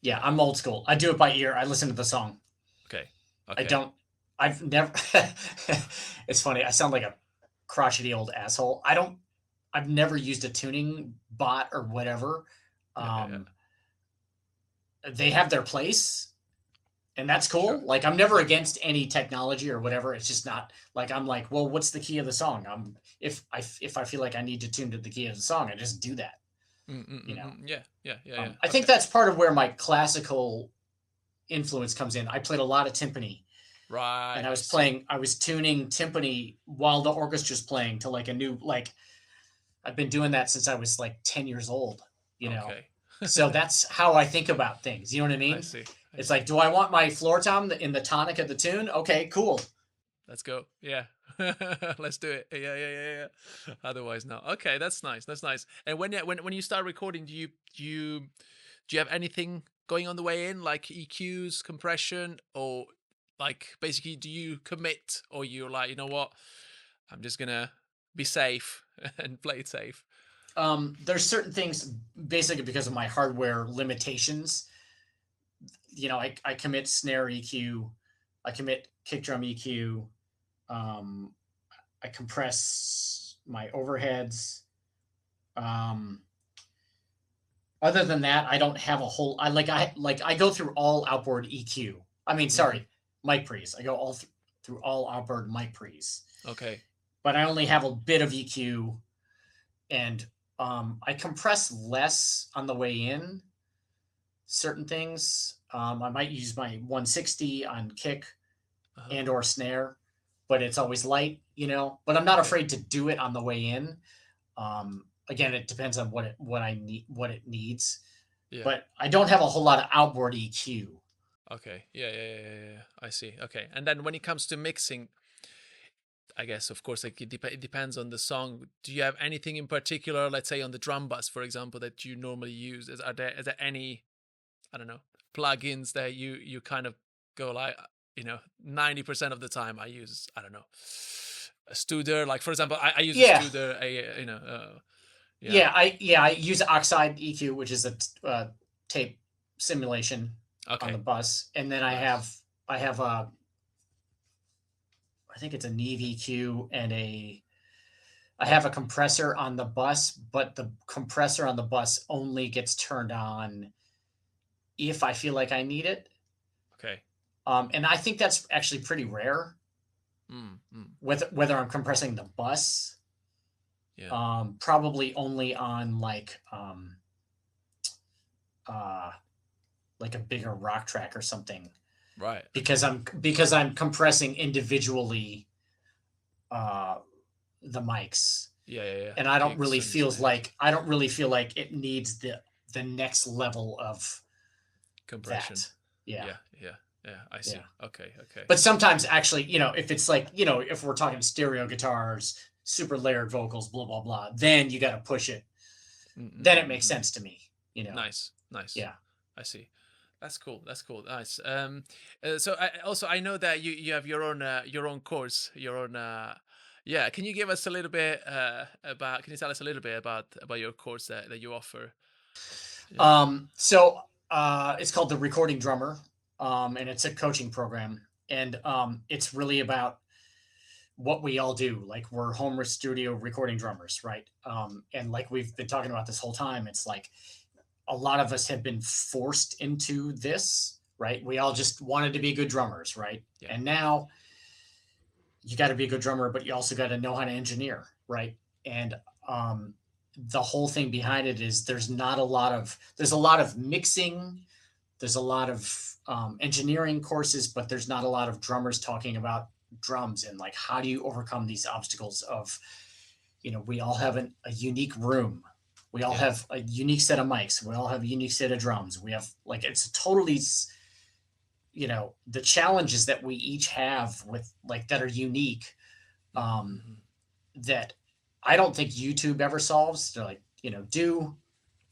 Yeah, I'm old school. I do it by ear. I listen to the song. Okay. I've never it's funny, I sound like a crotchety old asshole. I've never used a tuning bot or whatever. Yeah. They have their place, and that's cool. Sure. Like, I'm never against any technology or whatever. It's just not like I'm like, well, what's the key of the song? If I feel like I need to tune to the key of the song, I just do that. Yeah. I think that's part of where my classical influence comes in. I played a lot of timpani. Right. And I was tuning timpani while the orchestra's playing to like a new, like, I've been doing that since I was like 10 years old, Okay. So that's how I think about things. You know what I mean? I see. It's like, do I want my floor tom in the tonic of the tune? Okay, cool. Let's go. Yeah. Let's do it. Yeah. Otherwise, no. Okay, that's nice. And when you start recording, do you have anything going on the way in, like EQs, compression, or like basically do you commit, or you're like, you know what, I'm just gonna be safe and play it safe? There's certain things, basically because of my hardware limitations. I commit snare EQ, I commit kick drum EQ, I compress my overheads. Other than that, I don't have a whole. I go through all outboard EQ. I mean, sorry, mic pre's. I go all through all outboard mic pre's. Okay. But I only have a bit of EQ, and I compress less on the way in. Certain things, I might use my 160 on kick and or snare, but it's always light, But I'm not afraid to do it on the way in. Again, it depends on what it needs. Yeah. But I don't have a whole lot of outboard EQ. Okay. Yeah. I see. Okay. And then when it comes to mixing, I guess, of course, like it depends on the song. Do you have anything in particular, let's say on the drum bus, for example, that you normally use? Is there any, I don't know, plugins that you kind of go like, 90% of the time I use, I don't know, a Studer. Like, for example, I use a Studer, I use Oxide EQ, which is a tape simulation on the bus, and then I have a, I think it's a Neve EQ, and I have a compressor on the bus, but the compressor on the bus only gets turned on if I feel like I need it. Okay. And I think that's actually pretty rare. Whether I'm compressing the bus, probably only on like a bigger rock track or something, right? Because I'm compressing individually the mics. Yeah. And I don't really feel like it needs the next level of compression. That. Yeah. I see. Yeah. Okay. But sometimes actually, if it's like, if we're talking stereo guitars, super layered vocals, blah, blah, blah, then you got to push it. Then it makes sense to me, Nice. Yeah. I see. That's cool. Nice. So I know that you have your own course, your own, yeah. Can you give us a little bit can you tell us a little bit about your course that you offer? So it's called The Recording Drummer, and it's a coaching program, and it's really about what we all do. Like, we're home studio recording drummers, right? And like we've been talking about this whole time, it's like a lot of us have been forced into this, right? We all just wanted to be good drummers, right? Yeah. And now you got to be a good drummer, but you also got to know how to engineer, right? And the whole thing behind it is there's a lot of mixing, there's a lot of engineering courses, but there's not a lot of drummers talking about drums and like, how do you overcome these obstacles of, we all have a unique room. We all have a unique set of mics. We all have a unique set of drums. We have like, it's totally, the challenges that we each have with like, that are unique, that I don't think YouTube ever solves. They're like,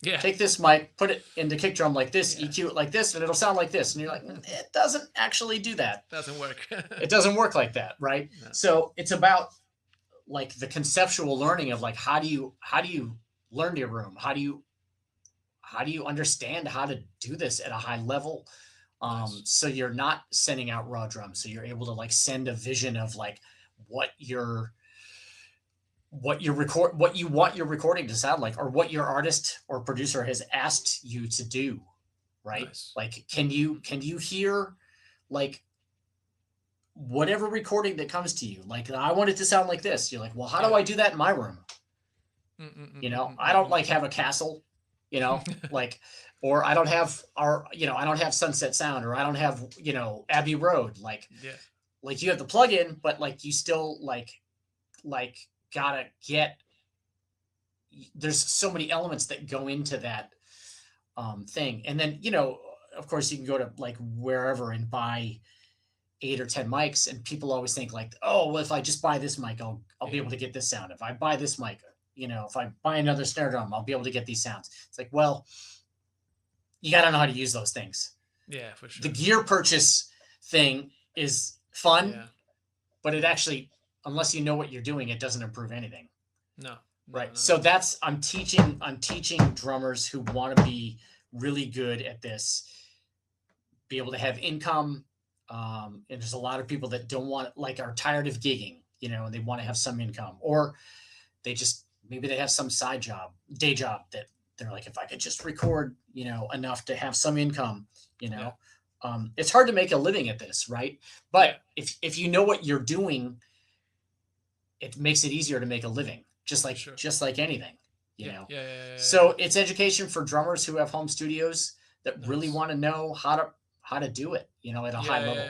take this mic, put it into kick drum like this, EQ it like this, and it'll sound like this. And you're like, it doesn't actually do that. Doesn't work. It doesn't work like that, right? No. So it's about like the conceptual learning of like, how do you learn your room? How do you understand how to do this at a high level? Nice. So you're not sending out raw drums. So you're able to like send a vision of like what you want your recording to sound like, or what your artist or producer has asked you to do, right? Nice. Like, can you hear like whatever recording that comes to you? Like, I want it to sound like this. You're like, well, how do I do that in my room? I don't like have a castle, like, or I don't have I don't have Sunset Sound, or I don't have, Abbey Road. Like, like you have the plug-in, but like you still like gotta get, there's so many elements that go into that thing. And then, of course you can go to like wherever and buy 8 or 10 mics, and people always think like, oh, well, if I just buy this mic, I'll be able to get this sound. If I buy this mic, if I buy another snare drum, I'll be able to get these sounds. It's like, well, you got to know how to use those things. Yeah, for sure. The gear purchase thing is fun, but it actually, unless you know what you're doing, it doesn't improve anything. No. Right. No. So that's, I'm teaching drummers who want to be really good at this, be able to have income. And there's a lot of people that don't want, like, are tired of gigging, and they want to have some income, or they just, maybe they have some day job that they're like, if I could just record, enough to have some income, it's hard to make a living at this. Right. But if you know what you're doing, it makes it easier to make a living, just like anything, So it's education for drummers who have home studios that really want to know how to do it, at a high level.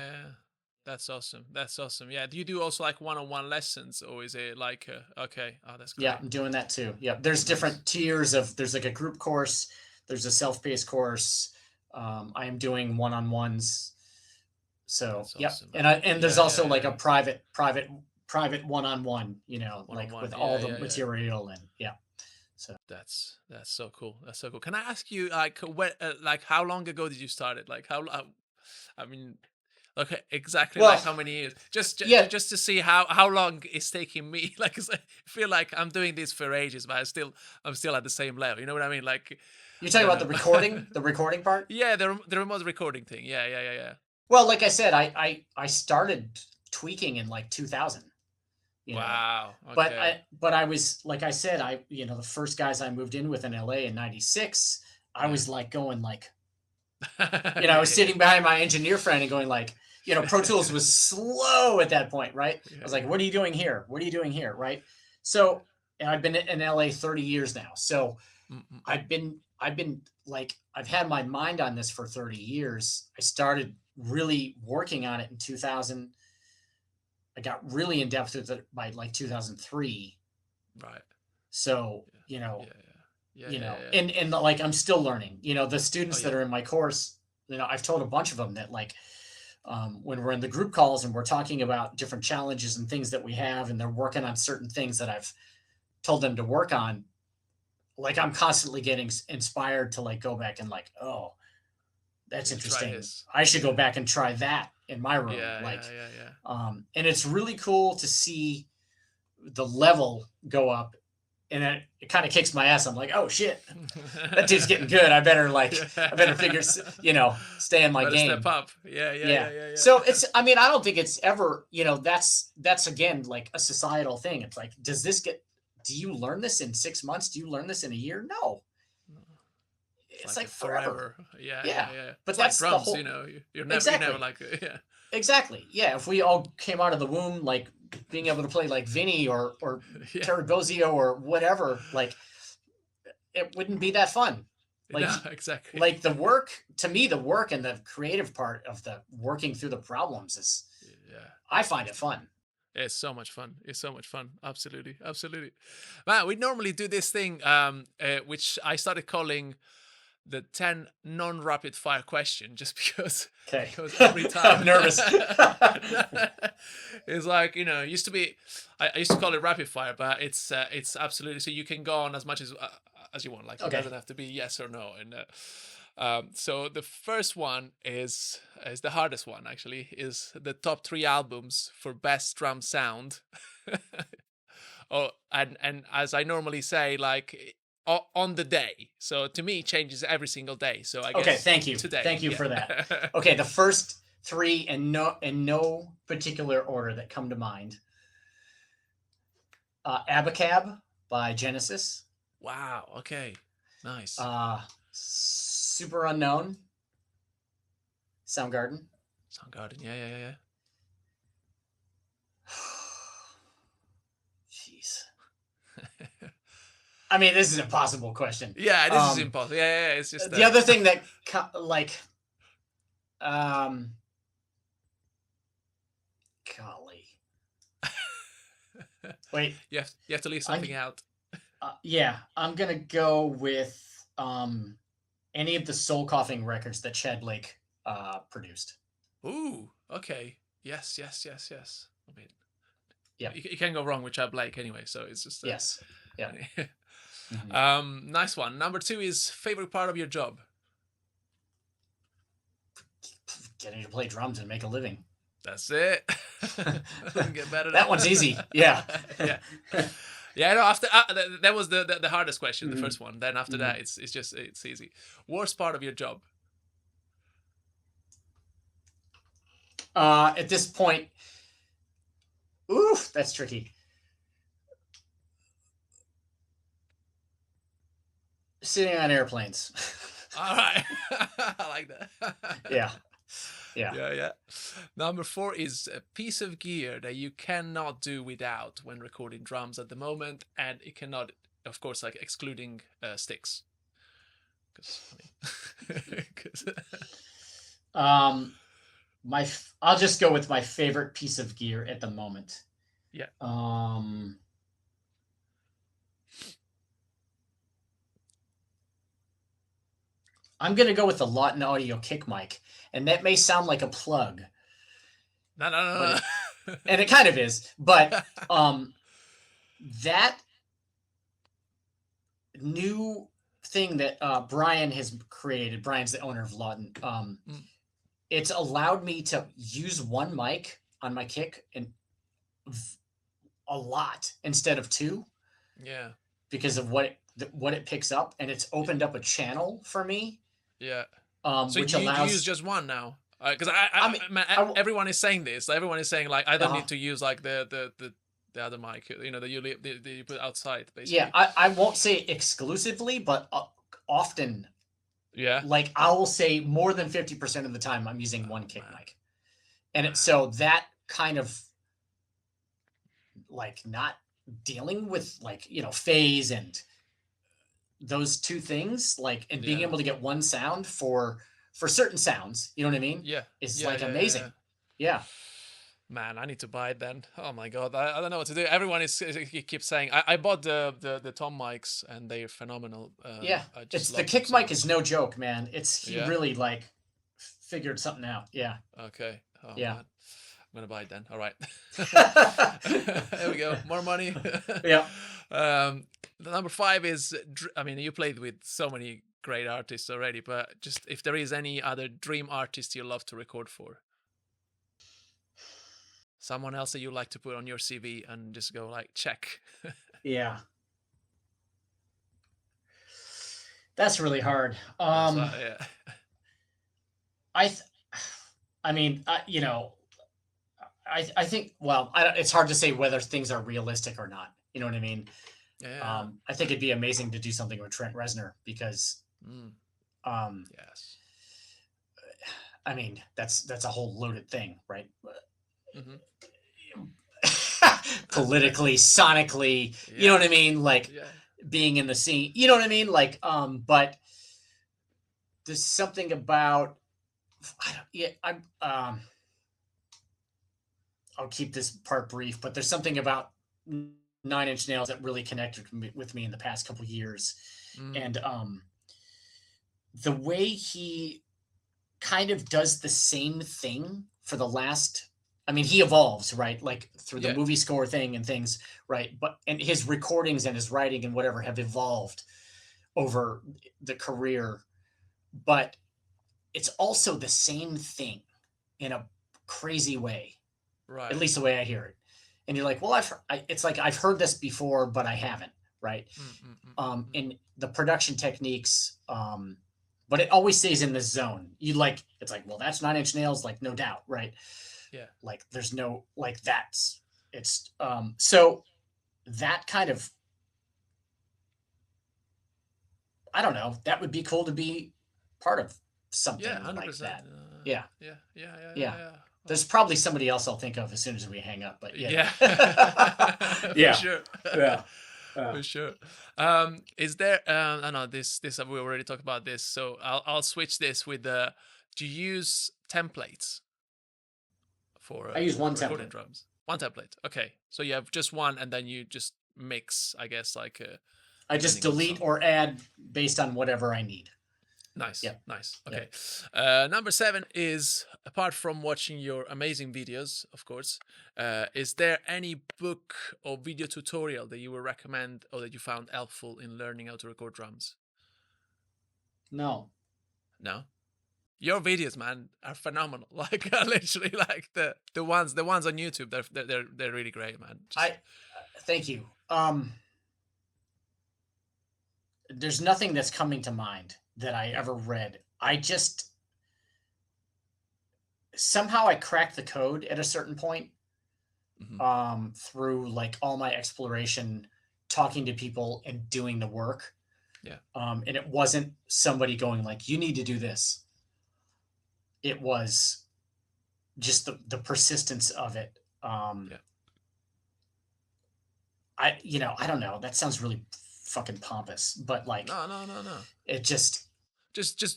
That's awesome. Yeah. Do you do also like one-on-one lessons, or is it like, okay. Oh, that's great. Yeah, I'm doing that too. Yeah. There's different tiers there's like a group course. There's a self-paced course. I am doing one-on-ones. So, awesome, and there's also like a private one-on-one, like with all the material and So that's so cool. That's so cool. Can I ask you, like, like how long ago did you start it? Like I mean, okay, exactly, like how many years? Just to see how long it's taking me. Like, 'cause I feel like I'm doing this for ages, but I'm still at the same level. You know what I mean? Like, you're talking about the recording part? Yeah, the remote recording thing. Yeah. Well, like I said, I started tweaking in like 2000. Wow. Okay. But I was, like I said, the first guys I moved in with in LA in 96, I was like going like, I was sitting behind my engineer friend and going like, Pro Tools was slow at that point, right? Yeah, I was like, what are you doing here? What are you doing here? Right. So, and I've been in LA 30 years now. So I've been like, I've had my mind on this for 30 years. I started really working on it in 2000. I got really in depth with it by like 2003. Right. So, Yeah. and like, I'm still learning, the students that are in my course, I've told a bunch of them that like, when we're in the group calls and we're talking about different challenges and things that we have, and they're working on certain things that I've told them to work on, like I'm constantly getting inspired to like go back and like, oh, that's interesting. I should go back and try that in my room. Yeah. And it's really cool to see the level go up, and it kind of kicks my ass. I'm like, oh shit, that dude's getting good. I better figure, stay in my game. Step up. Yeah. So I don't think it's ever, that's again, like a societal thing. It's like, do you learn this in 6 months? Do you learn this in a year? No. It's like forever. Yeah. But it's that's like drums, the whole... You're never, exactly. yeah. Exactly. Yeah. If we all came out of the womb, like being able to play like Vinny or Terry Bozzio or whatever, like it wouldn't be that fun. Like, no, exactly. Like the work and the creative part of the working through the problems is, I find it fun. It's so much fun. Absolutely. Man, we normally do this thing, which I started calling the 10 non-rapid fire question, just because every time I'm nervous. It's like, I used to call it rapid fire, but it's absolutely, so you can go on as much as you want. Like, it doesn't have to be yes or no. And so the first one is the hardest one, actually, is the top 3 albums for best drum sound. And as I normally say, like, on the day. So to me, it changes every single day. So I guess. Okay, thank you. Today. Thank you for that. Okay, the first 3 in no particular order that come to mind. Abacab by Genesis. Wow. Okay. Nice. Super Unknown. Soundgarden. Yeah. Jeez. I mean, this is an impossible question. Yeah, this is impossible. Yeah. It's just the other thing that, golly. Wait. You have to leave something out. Yeah, I'm gonna go with any of the Soul Coughing records that Chad Blake produced. Ooh. Okay. Yes. I mean, yeah, you can't go wrong with Chad Blake anyway. So it's just yes. Yeah. Nice one. Number 2 is favorite part of your job. Getting to play drums and make a living. That's it. Doesn't get better. That one's easy. Yeah. Yeah. No. After that was the hardest question, the first one. Then after that, it's easy. Worst part of your job. At this point, oof, that's tricky. Sitting on airplanes. All right. I like that. Yeah. Number 4 is a piece of gear that you cannot do without when recording drums at the moment, and it cannot, of course, like excluding sticks. I'll just go with my favorite piece of gear at the moment. Yeah. I'm going to go with the Lawton Audio kick mic, and that may sound like a plug. No. And it kind of is, but that new thing that Brian has created, Brian's the owner of Lawton, it's allowed me to use one mic on my kick and a lot instead of 2. Yeah. Because of what it picks up, and it's opened up a channel for me. Yeah. So which you use just one now, because everyone is saying this. Everyone is saying like I don't need to use like the other mic, that you put outside basically. Yeah, I won't say exclusively, but often. Yeah. Like I will say more than 50% of the time I'm using one kick mic, so that kind of like not dealing with like, phase and those two things, like, and being Yeah. able to get one sound for certain sounds, you know what I mean? Yeah. Is Yeah. like Yeah. Yeah. Yeah. amazing. Yeah. Man, I need to buy it then. Oh my god, I don't know what to do. Everyone he keeps saying I bought the Tom mics and they're phenomenal. Yeah. I just It's the love them kick so mic is much. no joke, man. He Yeah. really like figured something out. Yeah. Okay. Oh Yeah. man, I'm gonna buy it then. All right. There we go. More money. Yeah. The number 5 is. I mean, you played with so many great artists already, but just if there is any other dream artist you love to record for. Someone else that you like to put on your CV and just go like check. Yeah. That's really hard. Yeah. I mean, I think, well, it's hard to say whether things are realistic or not. You know what I mean? Yeah. I think it'd be amazing to do something with Trent Reznor because, Yes. I mean, that's a whole loaded thing, right? Mm-hmm. Politically, sonically, Yeah. you know what I mean? Like Yeah. being in the scene, you know what I mean? Like, but there's something about, I'll keep this part brief, but there's something about Nine Inch Nails that really connected with me in the past couple of years. And the way he kind of does the same thing for the last, I mean, he evolves, right? Like through the movie score thing and things, right? And his recordings and his writing and whatever have evolved over the career, but it's also the same thing in a crazy way. Right. At least the way I hear it. And you're like, well, it's like I've heard this before, but I haven't, right? In the production techniques, but it always stays in the zone. It's like, well, that's Nine Inch Nails, like no doubt, right? Yeah. Like there's no like so that kind of, I don't know, that would be cool to be part of something like that. Yeah. There's probably somebody else I'll think of as soon as we hang up, but yeah. For sure. Yeah. For sure. Is there? I know this. We already talked about this, so I'll switch this with the. Do you use templates for? I use one recording template. Drums. One template. Okay, so you have just one, and then you just mix. I guess like. I just delete or add based on whatever I need. Nice. Yep. Nice. Okay. Yep. Number 7 is, apart from watching your amazing videos, of course, is there any book or video tutorial that you would recommend or that you found helpful in learning how to record drums? No. Your videos, man, are phenomenal. Like literally, like the ones on YouTube, they're really great, man. Thank you. There's nothing that's coming to mind that I ever read. I just somehow I cracked the code at a certain point, through like all my exploration, talking to people and doing the work. Yeah. And it wasn't somebody going like, you need to do this. It was just the persistence of it. I don't know. That sounds really fucking pompous, but like, no. It just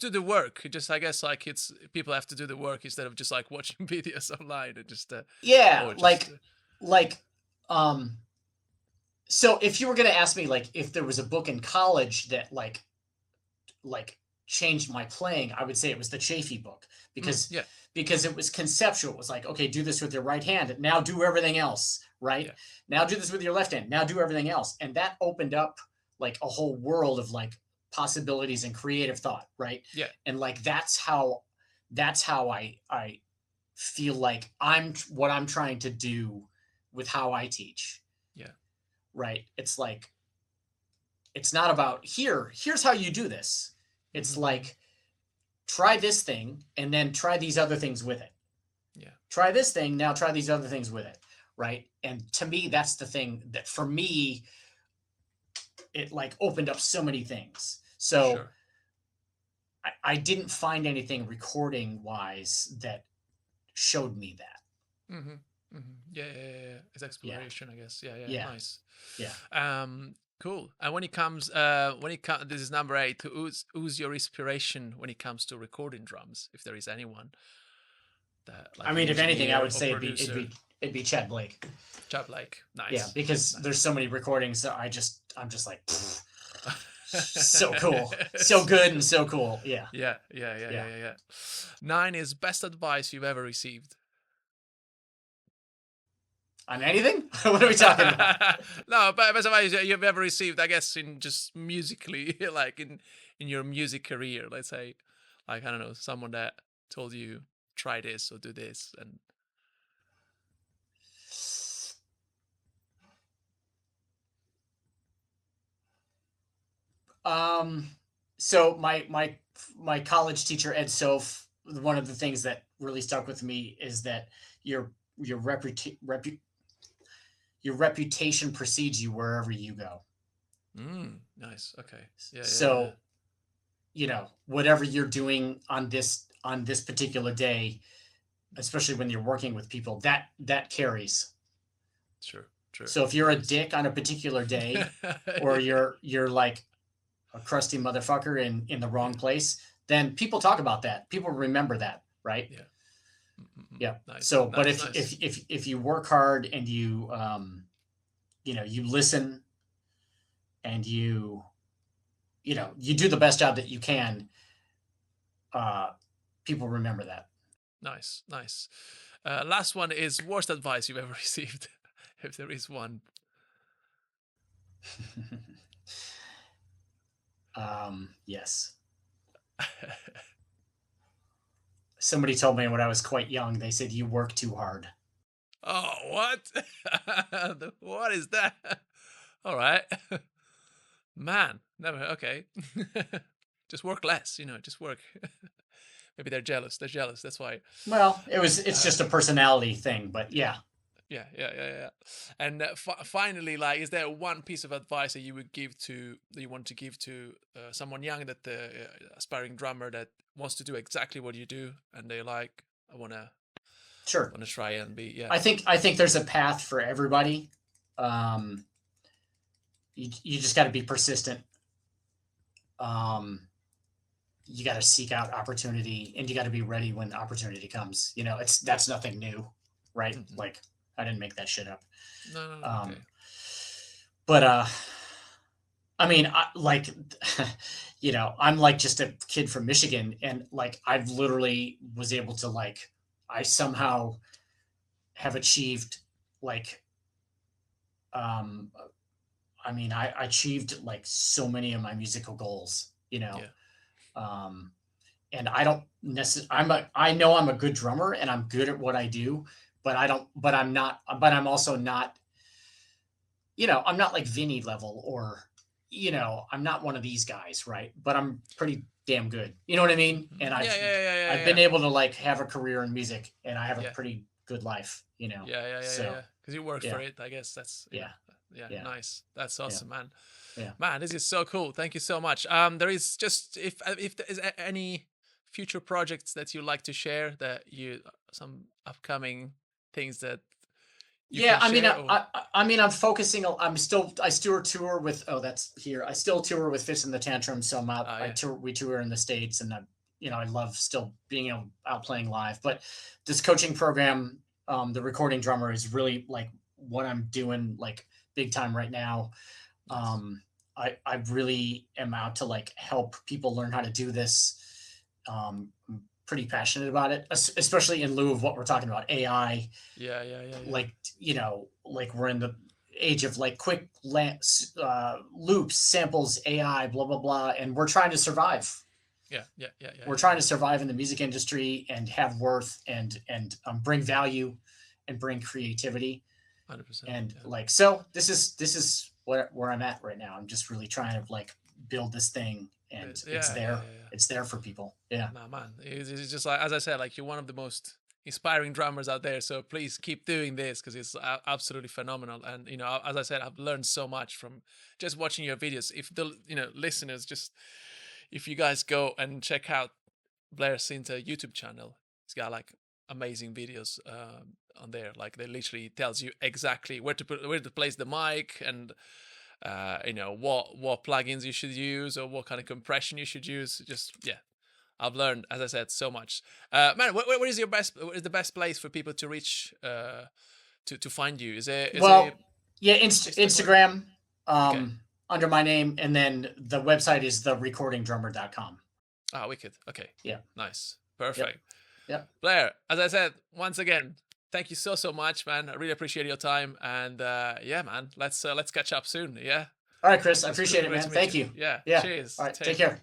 do the work. I guess like it's people have to do the work instead of just like watching videos online and just so if you were going to ask me like if there was a book in college that like changed my playing, I would say it was the Chafee book because it was conceptual. It was like, okay, do this with your right hand, now do everything else, right? Now do this with your left hand, now do everything else. And that opened up like a whole world of like possibilities and creative thought, right? Yeah. And like that's how I feel like what I'm trying to do with how I teach. Yeah. Right. It's like, it's not about here's how you do this. It's like, try this thing and then try these other things with it. Yeah. Try this thing, now try these other things with it. Right. And to me, that's the thing that for me, it like opened up so many things. So I didn't find anything recording wise that showed me that. Yeah. It's exploration, I guess. Yeah. Nice. Yeah. Cool. And when it comes, this is number 8. Who's your inspiration when it comes to recording drums, if there is anyone that, like, I mean, if anything, I would say producer? it'd be Chad Blake. Chad Blake, nice. Yeah, because there's so many recordings that I'm just like, so cool, so good, and so cool. Yeah. 9 is best advice you've ever received. On anything? What are we talking about? No, but best advice you've ever received, I guess, in just musically, like in your music career. Let's say, like, I don't know, someone that told you try this or do this, and so my college teacher, Ed Soph, one of the things that really stuck with me is that your reputation precedes you wherever you go. Nice. Okay. Yeah. So, whatever you're doing on this particular day, especially when you're working with people, that carries. True. So if you're a dick on a particular day, or you're like a crusty motherfucker in the wrong place, then people talk about that. People remember that, right? Yeah. Yeah. Nice. So, nice, but nice. if you work hard and you you listen and you do the best job that you can, people remember that. Nice. Last one is worst advice you've ever received, if there is one. Yes. Somebody told me when I was quite young, they said, "You work too hard." Oh, what? What is that? All right. Man, never. Okay. Just work less, just work. Maybe they're jealous. That's why. Well, it's just a personality thing, but yeah. Yeah. And finally, like, is there one piece of advice that you want to give to someone young, that aspiring drummer that wants to do exactly what you do, and they're like, I want to try and be, yeah. I think there's a path for everybody. You just got to be persistent. You got to seek out opportunity, and you got to be ready when opportunity comes. That's nothing new, right? Mm-hmm. Like, I didn't make that shit up. No. Okay. But I mean, I'm like just a kid from Michigan, and like I've literally was able to, like, I somehow have achieved, like, I mean, I achieved like so many of my musical goals, Yeah. And I don't necessarily, I know I'm a good drummer and I'm good at what I do, but I'm also not, I'm not like Vinny level, or, I'm not one of these guys. Right. But I'm pretty damn good. You know what I mean? And I've been able to, like, have a career in music, and I have a pretty good life, Yeah. Because you worked for it, I guess. That's, yeah. Nice. That's awesome, man. Yeah. Man, this is so cool. Thank you so much. There is just, if there is any future projects that you like to share, that some upcoming things that you can share, I mean, I'm focusing. I still tour with. Oh, that's here. I still tour with Fist in the Tantrum. So I'm out. We tour in the States, and I love still being out playing live. But this coaching program, the recording drummer, is really like what I'm doing, like, big time right now. I really am out to, like, help people learn how to do this. I'm pretty passionate about it, especially in lieu of what we're talking about, AI. Yeah. Like, like we're in the age of, like, quick loops, samples, AI, blah, blah, blah. And we're trying to survive. Yeah. We're trying to survive in the music industry and have worth, and bring value and bring creativity. 100%. And like, so this is where I'm at right now. I'm just really trying to, like, build this thing, and it's there. It's there for people. Yeah. Nah, man, it's just like, as I said, like, you're one of the most inspiring drummers out there. So please keep doing this, because it's absolutely phenomenal. And as I said, I've learned so much from just watching your videos. If the listeners, just, if you guys go and check out Blair Sinta YouTube channel, he's got like amazing videos on there. Like they literally tells you exactly where to place the mic, and what plugins you should use, or what kind of compression you should use. Just I've learned, as I said, so much. Man, what is what is the best place for people to reach to find you? Instagram, Okay. under my name, and then the website is therecordingdrummer.com. Ah, wicked. Okay. Yeah. Nice. Perfect. Yep. Blair, as I said, once again, thank you so much, man. I really appreciate your time, and man, let's catch up soon. Yeah. All right, Chris. I appreciate it, man. Thank you. Yeah. Yeah. Cheers. All right. Take care.